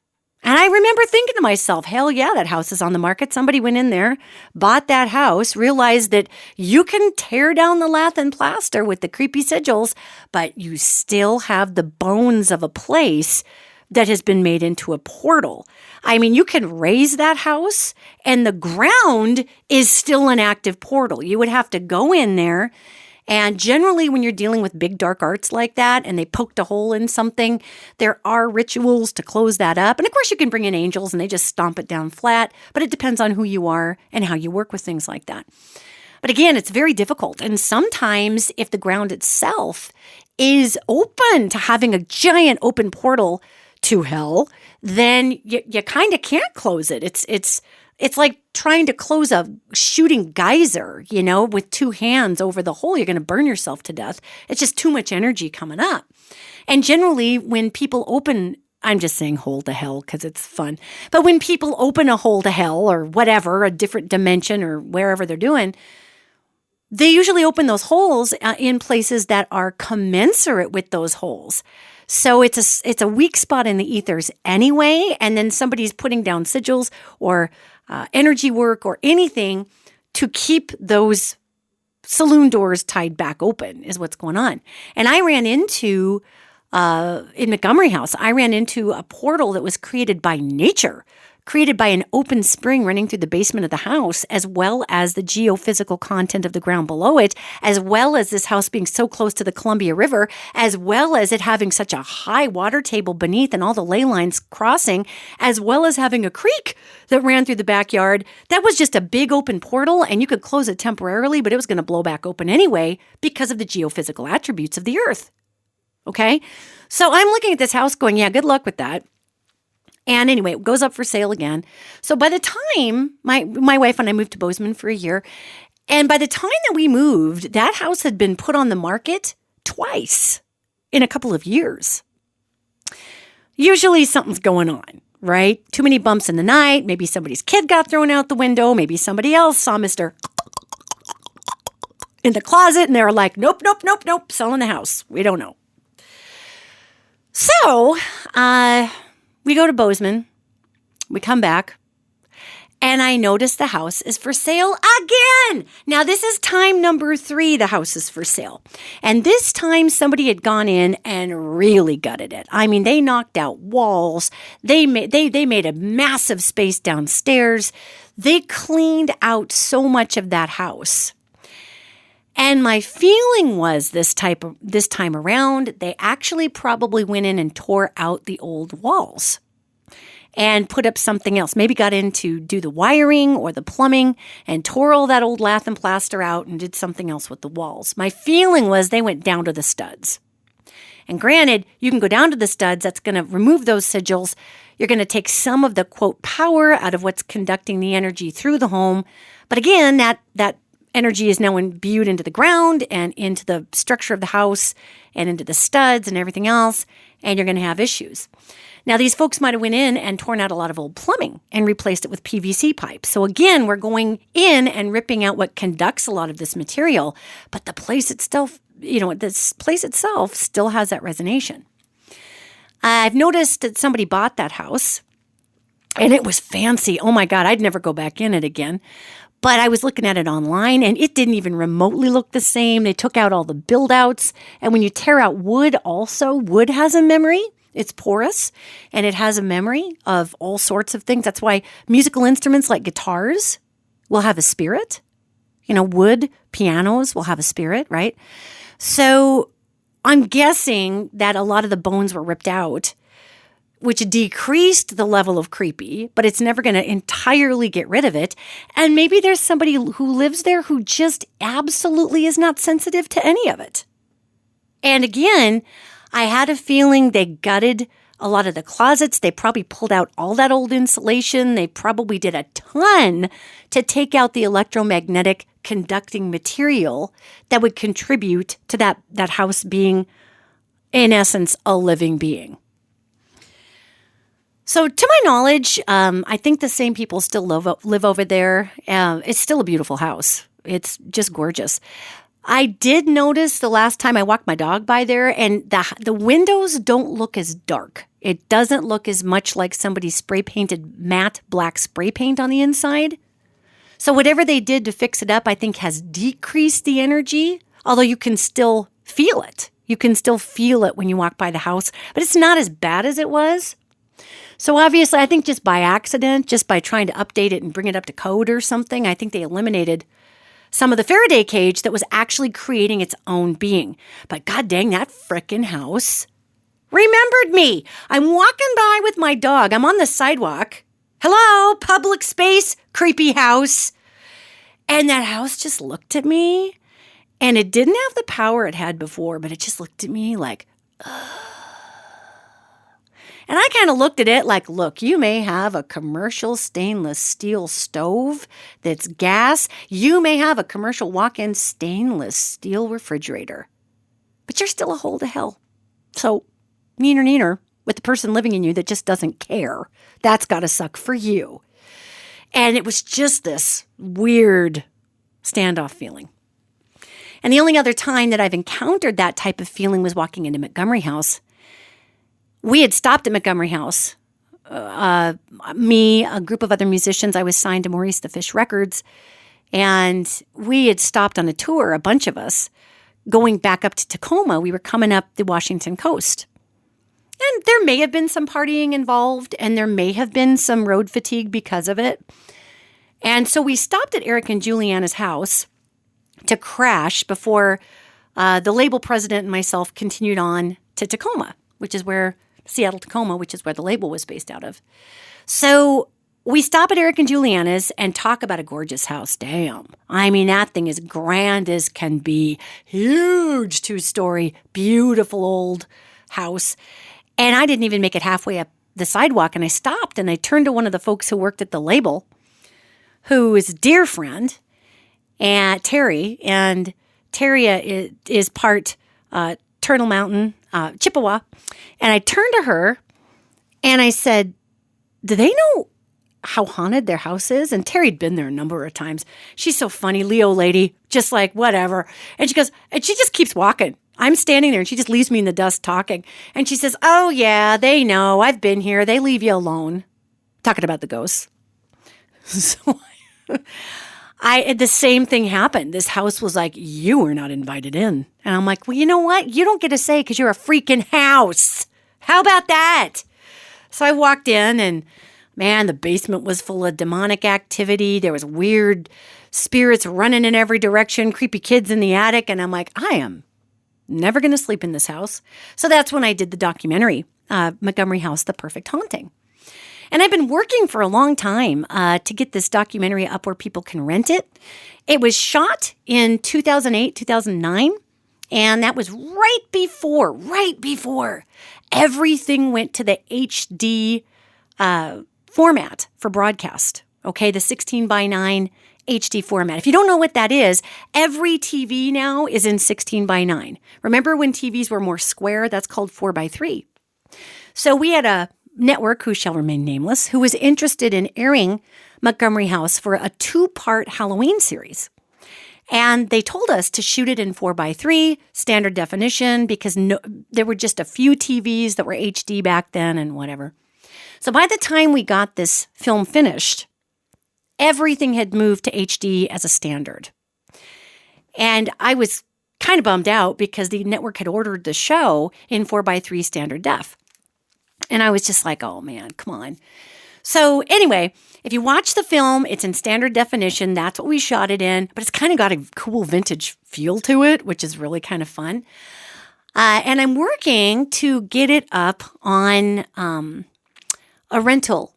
And I remember thinking to myself, hell yeah, that house is on the market. Somebody went in there, bought that house, realized that you can tear down the lath and plaster with the creepy sigils, but you still have the bones of a place that has been made into a portal. I mean, you can raise that house and the ground is still an active portal. You would have to go in there. And generally, when you're dealing with big dark arts like that and they poked a hole in something, there are rituals to close that up. And of course, you can bring in angels and they just stomp it down flat, but it depends on who you are and how you work with things like that. But again, it's very difficult. And sometimes if the ground itself is open to having a giant open portal to hell, then you kind of can't close it. It's like trying to close a shooting geyser, with two hands over the hole. You're going to burn yourself to death. It's just too much energy coming up. And generally, when people open, I'm just saying hole to hell because it's fun. But when people open a hole to hell or whatever, a different dimension or wherever they're doing, they usually open those holes in places that are commensurate with those holes. So it's a weak spot in the ethers anyway, and then somebody's putting down sigils or energy work or anything to keep those saloon doors tied back open is what's going on. And I ran into, in Montgomery House, I ran into a portal that was created by nature, created by an open spring running through the basement of the house, as well as the geophysical content of the ground below it, as well as this house being so close to the Columbia River, as well as it having such a high water table beneath and all the ley lines crossing, as well as having a creek that ran through the backyard. That was just a big open portal, and you could close it temporarily, but it was going to blow back open anyway because of the geophysical attributes of the earth. Okay? So I'm looking at this house going, yeah, good luck with that. And anyway, it goes up for sale again. So by the time my wife and I moved to Bozeman for a year, and by the time that we moved, that house had been put on the market twice in a couple of years. Usually something's going on, right? Too many bumps in the night. Maybe somebody's kid got thrown out the window. Maybe somebody else saw Mr. in the closet and they were like, nope, selling the house. We don't know. So, we go to Bozeman, we come back, and I notice the house is for sale again. Now, this is time number 3 the house is for sale. And this time somebody had gone in and really gutted it. I mean, they knocked out walls. They made a massive space downstairs. They cleaned out so much of that house. And my feeling was this time around, they actually probably went in and tore out the old walls and put up something else. Maybe got in to do the wiring or the plumbing and tore all that old lath and plaster out and did something else with the walls. My feeling was they went down to the studs. And granted, you can go down to the studs. That's going to remove those sigils. You're going to take some of the, quote, power out of what's conducting the energy through the home. But again, that energy is now imbued into the ground and into the structure of the house and into the studs and everything else, and you're going to have issues. Now, these folks might have went in and torn out a lot of old plumbing and replaced it with PVC pipes. So again, we're going in and ripping out what conducts a lot of this material, but the place itself, still has that resonation. I've noticed that somebody bought that house, and it was fancy. Oh my God, I'd never go back in it again. But I was looking at it online, and it didn't even remotely look the same. They took out all the build-outs. And when you tear out wood also, wood has a memory. It's porous, and it has a memory of all sorts of things. That's why musical instruments like guitars will have a spirit. Wood pianos will have a spirit, right? So I'm guessing that a lot of the bones were ripped out, which decreased the level of creepy, but it's never going to entirely get rid of it. And maybe there's somebody who lives there who just absolutely is not sensitive to any of it. And again, I had a feeling they gutted a lot of the closets. They probably pulled out all that old insulation. They probably did a ton to take out the electromagnetic conducting material that would contribute to that house being, in essence, a living being. So to my knowledge, I think the same people still live over there. It's still a beautiful house. It's just gorgeous. I did notice the last time I walked my dog by there, and the windows don't look as dark. It doesn't look as much like somebody spray painted matte black spray paint on the inside. So whatever they did to fix it up, I think has decreased the energy, although you can still feel it. You can still feel it when you walk by the house, but it's not as bad as it was. So obviously, I think just by accident, just by trying to update it and bring it up to code or something, I think they eliminated some of the Faraday cage that was actually creating its own being. But god dang, that frickin' house remembered me. I'm walking by with my dog. I'm on the sidewalk. Hello, public space, creepy house. And that house just looked at me. And it didn't have the power it had before, but it just looked at me like, ugh. And I kind of looked at it like, look, you may have a commercial stainless steel stove that's gas. You may have a commercial walk-in stainless steel refrigerator. But you're still a hole to hell. So, neener with the person living in you that just doesn't care. That's got to suck for you. And it was just this weird standoff feeling. And the only other time that I've encountered that type of feeling was walking into Montgomery House. We had stopped at Montgomery House. Me, a group of other musicians, I was signed to Maurice the Fish Records, and we had stopped on a tour, a bunch of us, going back up to Tacoma. We were coming up the Washington coast. And there may have been some partying involved, and there may have been some road fatigue because of it. And so we stopped at Eric and Juliana's house to crash before the label president and myself continued on to Tacoma, which is where Seattle-Tacoma, which is where the label was based out of. So we stop at Eric and Juliana's and talk about a gorgeous house. Damn. I mean, that thing is grand as can be. Huge 2-story, beautiful old house. And I didn't even make it halfway up the sidewalk, and I stopped, and I turned to one of the folks who worked at the label, who is a dear friend, and Terry. And Terry is part Turtle Mountain, Chippewa. And I turned to her and I said, do they know how haunted their house is? And Terry'd been there a number of times. She's so funny, Leo lady, just like whatever. And she goes, and she just keeps walking. I'm standing there and she just leaves me in the dust talking. And she says, oh yeah, they know. I've been here. They leave you alone. Talking about the ghosts. So the same thing happened. This house was like, you were not invited in. And I'm like, well, you know what? You don't get to say because you're a freaking house. How about that? So I walked in and, man, the basement was full of demonic activity. There was weird spirits running in every direction, creepy kids in the attic. And I'm like, I am never going to sleep in this house. So that's when I did the documentary, Montgomery House, The Perfect Haunting. And I've been working for a long time to get this documentary up where people can rent it. It was shot in 2008, 2009, and that was right before everything went to the HD format for broadcast, okay, the 16:9 HD format. If you don't know what that is, every TV now is in 16:9. Remember when TVs were more square? That's called 4:3. So we had a network, who shall remain nameless, who was interested in airing Montgomery House for a 2-part Halloween series. And they told us to shoot it in 4:3, standard definition, because there were just a few TVs that were HD back then and whatever. So by the time we got this film finished, everything had moved to HD as a standard. And I was kind of bummed out because the network had ordered the show in 4:3 standard def. And I was just like, oh man, come on. So anyway, if you watch the film, it's in standard definition. That's what we shot it in. But it's kind of got a cool vintage feel to it, which is really kind of fun. And I'm working to get it up on a rental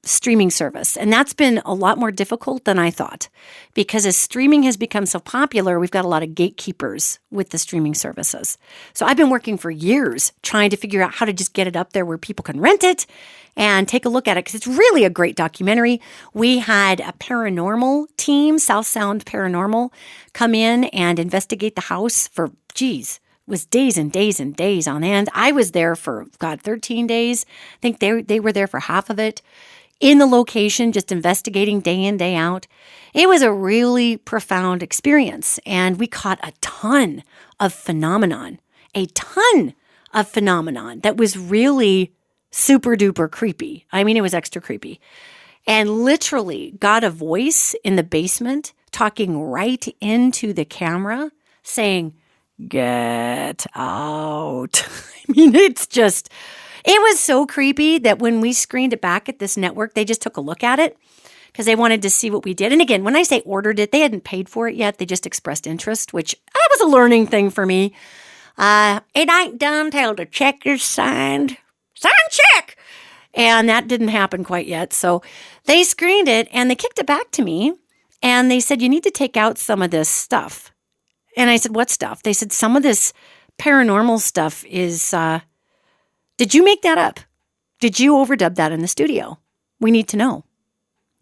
streaming service. And that's been a lot more difficult than I thought, because as streaming has become so popular, we've got a lot of gatekeepers with the streaming services. So I've been working for years trying to figure out how to just get it up there where people can rent it and take a look at it, because it's really a great documentary. We had a paranormal team, South Sound Paranormal, come in and investigate the house for, it was days and days and days on end. I was there for, 13 days. I think they were there for half of it. in the location, just investigating day in, day out. It was a really profound experience, and we caught a ton of phenomenon that was really super duper creepy. I mean, it was extra creepy. And literally got a voice in the basement talking right into the camera saying, "Get out." I mean, it was so creepy that when we screened it back at this network, they just took a look at it because they wanted to see what we did. And again, when I say ordered it, they hadn't paid for it yet. They just expressed interest, which was a learning thing for me. It ain't done till the check is signed. Sign check! And that didn't happen quite yet. So they screened it and they kicked it back to me. And they said, you need to take out some of this stuff. And I said, what stuff? They said, some of this paranormal stuff is, did you make that up? Did you overdub that in the studio? We need to know.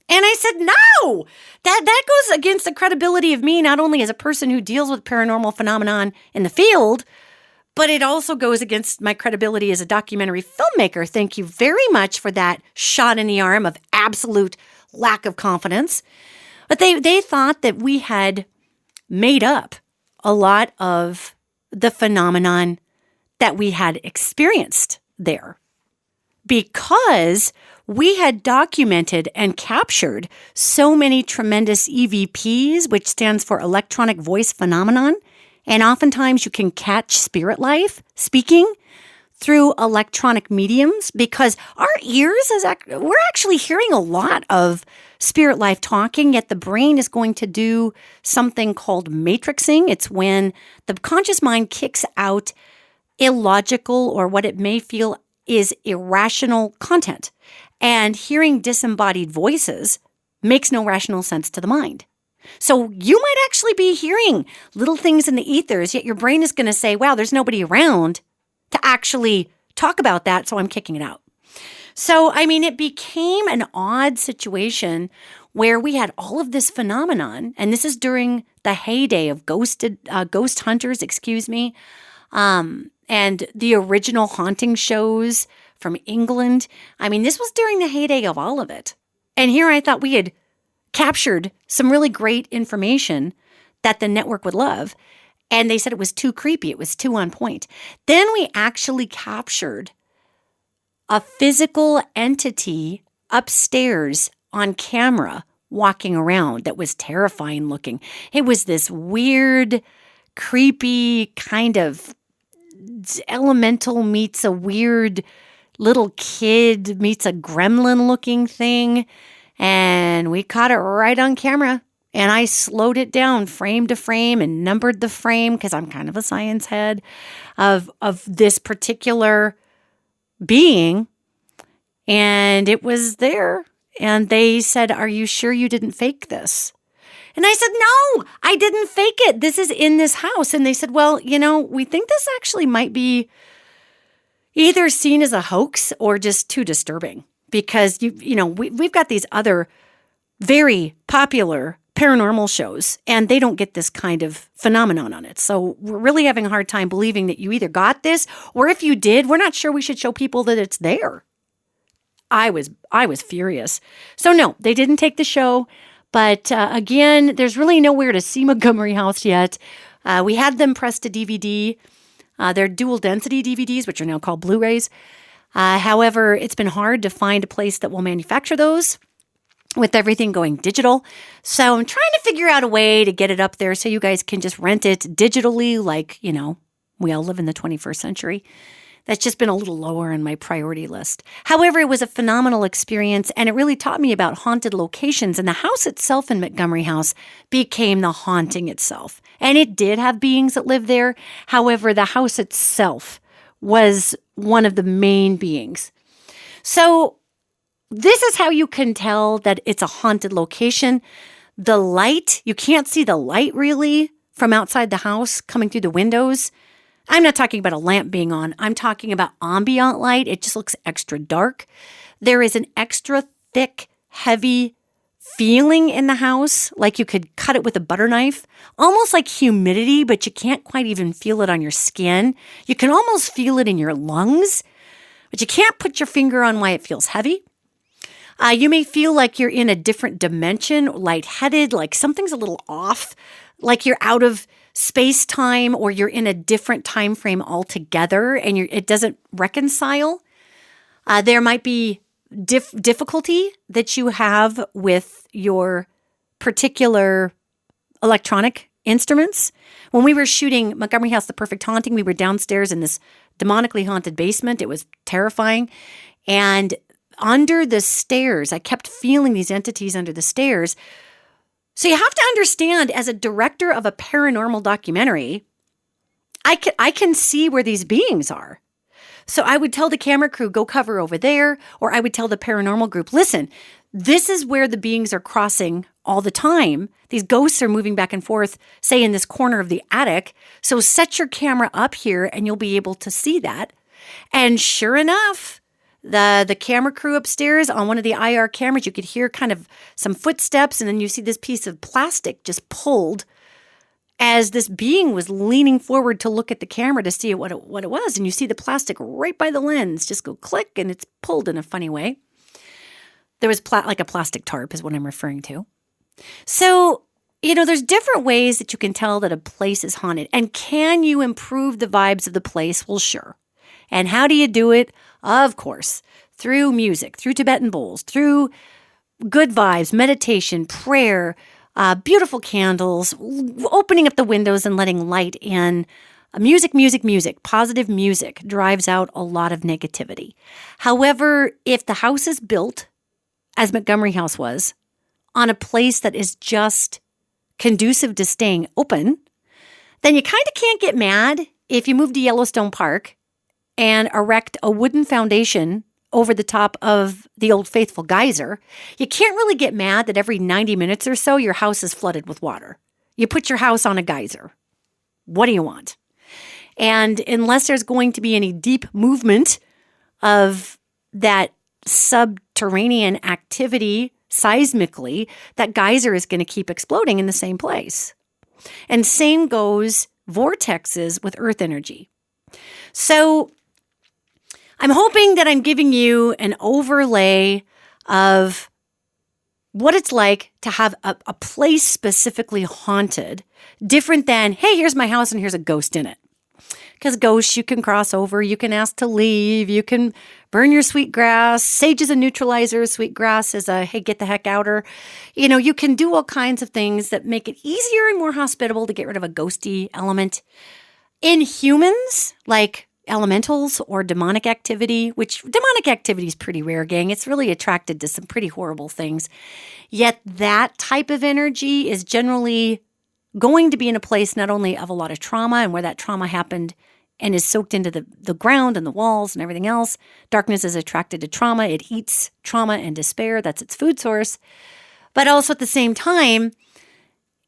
And I said, no, that goes against the credibility of me, not only as a person who deals with paranormal phenomenon in the field, but it also goes against my credibility as a documentary filmmaker. Thank you very much for that shot in the arm of absolute lack of confidence. But they thought that we had made up a lot of the phenomenon that we had experienced there because we had documented and captured so many tremendous EVPs, which stands for electronic voice phenomenon. And oftentimes you can catch spirit life speaking through electronic mediums because our ears, we're actually hearing a lot of spirit life talking, yet the brain is going to do something called matrixing. It's when the conscious mind kicks out illogical or what it may feel is irrational content. And hearing disembodied voices makes no rational sense to the mind. So you might actually be hearing little things in the ethers, yet your brain is going to say, wow, there's nobody around to actually talk about that, so I'm kicking it out. So, I mean, it became an odd situation where we had all of this phenomenon, and this is during the heyday of ghost hunters, and the original haunting shows from England. I mean, this was during the heyday of all of it. And here I thought we had captured some really great information that the network would love. And they said it was too creepy. It was too on point. Then we actually captured a physical entity upstairs on camera walking around that was terrifying looking. It was this weird, creepy kind of elemental meets a weird little kid meets a gremlin looking thing. And we caught it right on camera. And I slowed it down frame to frame and numbered the frame because I'm kind of a science head of this particular being. And it was there. And they said, are you sure you didn't fake this? And I said, no, I didn't fake it. This is in this house. And they said, well, we think this actually might be either seen as a hoax or just too disturbing. Because, we've got these other very popular paranormal shows, and they don't get this kind of phenomenon on it. So we're really having a hard time believing that you either got this, or if you did, we're not sure we should show people that it's there. I was furious. So no, they didn't take the show. But again, there's really nowhere to see Montgomery House yet. We had them pressed to DVD. They're dual density DVDs, which are now called Blu-rays. However, it's been hard to find a place that will manufacture those with everything going digital. So I'm trying to figure out a way to get it up there so you guys can just rent it digitally like, we all live in the 21st century. That's just been a little lower on my priority list. However, it was a phenomenal experience, and it really taught me about haunted locations, and the house itself in Montgomery House became the haunting itself. And it did have beings that lived there. However, the house itself was one of the main beings. So this is how you can tell that it's a haunted location. The light, you can't see the light really from outside the house coming through the windows. I'm not talking about a lamp being on. I'm talking about ambient light. It just looks extra dark. There is an extra thick, heavy feeling in the house, like you could cut it with a butter knife, almost like humidity, but you can't quite even feel it on your skin. You can almost feel it in your lungs, but you can't put your finger on why it feels heavy. You may feel like you're in a different dimension, lightheaded, like something's a little off, like you're out of space-time or you're in a different time frame altogether and it doesn't reconcile. There might be difficulty that you have with your particular electronic instruments. When we were shooting Montgomery House, The Perfect Haunting, we were downstairs in this demonically haunted basement. It was terrifying. And under the stairs, I kept feeling these entities under the stairs. So you have to understand, as a director of a paranormal documentary, I can see where these beings are. So I would tell the camera crew, go cover over there, or I would tell the paranormal group, listen, this is where the beings are crossing all the time. These ghosts are moving back and forth, say in this corner of the attic. So set your camera up here and you'll be able to see that. And sure enough, the camera crew upstairs on one of the IR cameras, you could hear kind of some footsteps, and then you see this piece of plastic just pulled as this being was leaning forward to look at the camera to see what it was. And you see the plastic right by the lens just go click, and it's pulled in a funny way. There was like a plastic tarp is what I'm referring to. So, there's different ways that you can tell that a place is haunted. And can you improve the vibes of the place? Well, sure. And how do you do it? Of course, through music, through Tibetan bowls, through good vibes, meditation, prayer, beautiful candles, opening up the windows and letting light in. Music, positive music drives out a lot of negativity. However, if the house is built, as Montgomery House was, on a place that is just conducive to staying open, then you kind of can't get mad if you move to Yellowstone Park and erect a wooden foundation over the top of the Old Faithful geyser. You can't really get mad that every 90 minutes or so your house is flooded with water. You put your house on a geyser. What do you want? And unless there's going to be any deep movement of that subterranean activity seismically, that geyser is going to keep exploding in the same place. And same goes vortexes with earth energy. So I'm hoping that I'm giving you an overlay of what it's like to have a place specifically haunted, different than, hey, here's my house and here's a ghost in it. Because ghosts you can cross over, you can ask to leave, you can burn your sweet grass. Sage is a neutralizer, sweet grass is a, hey, get the heck outer. You can do all kinds of things that make it easier and more hospitable to get rid of a ghosty element. In humans, like elementals or demonic activity, which demonic activity is pretty rare, gang. It's really attracted to some pretty horrible things. Yet that type of energy is generally going to be in a place not only of a lot of trauma and where that trauma happened and is soaked into the ground and the walls and everything else. Darkness is attracted to trauma. It eats trauma and despair. That's its food source. But also at the same time,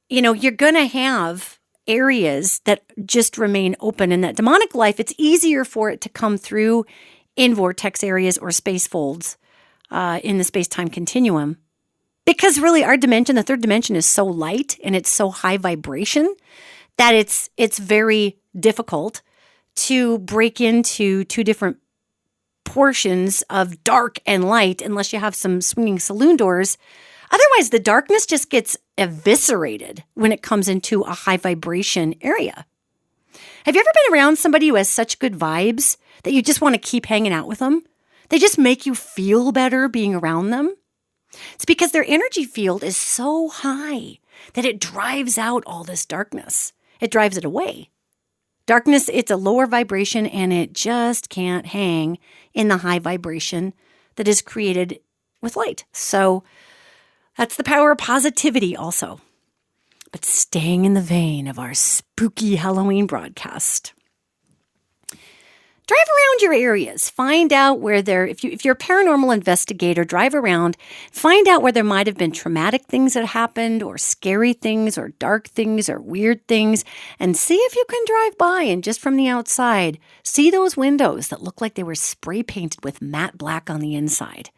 you're going to have areas that just remain open. In that demonic life, it's easier for it to come through in vortex areas or space folds in the space-time continuum. Because really our dimension, the third dimension, is so light and it's so high vibration that it's very difficult to break into two different portions of dark and light unless you have some swinging saloon doors. Otherwise, the darkness just gets eviscerated when it comes into a high vibration area. Have you ever been around somebody who has such good vibes that you just want to keep hanging out with them? They just make you feel better being around them. It's because their energy field is so high that it drives out all this darkness. It drives it away. Darkness, it's a lower vibration and it just can't hang in the high vibration that is created with light. So that's the power of positivity also. But staying in the vein of our spooky Halloween broadcast. Drive around your areas. Find out where if you're a paranormal investigator, drive around, find out where there might have been traumatic things that happened or scary things or dark things or weird things, and see if you can drive by and just from the outside, see those windows that look like they were spray painted with matte black on the inside.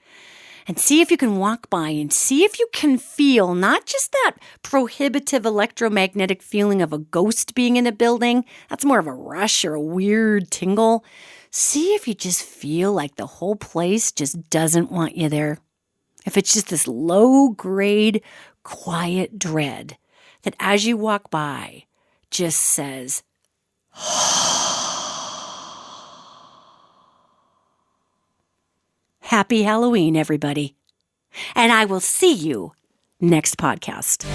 And see if you can walk by and see if you can feel not just that prohibitive electromagnetic feeling of a ghost being in a building. That's more of a rush or a weird tingle. See if you just feel like the whole place just doesn't want you there. if it's just this low-grade, quiet dread that as you walk by just says, Happy Halloween, everybody. And I will see you next podcast.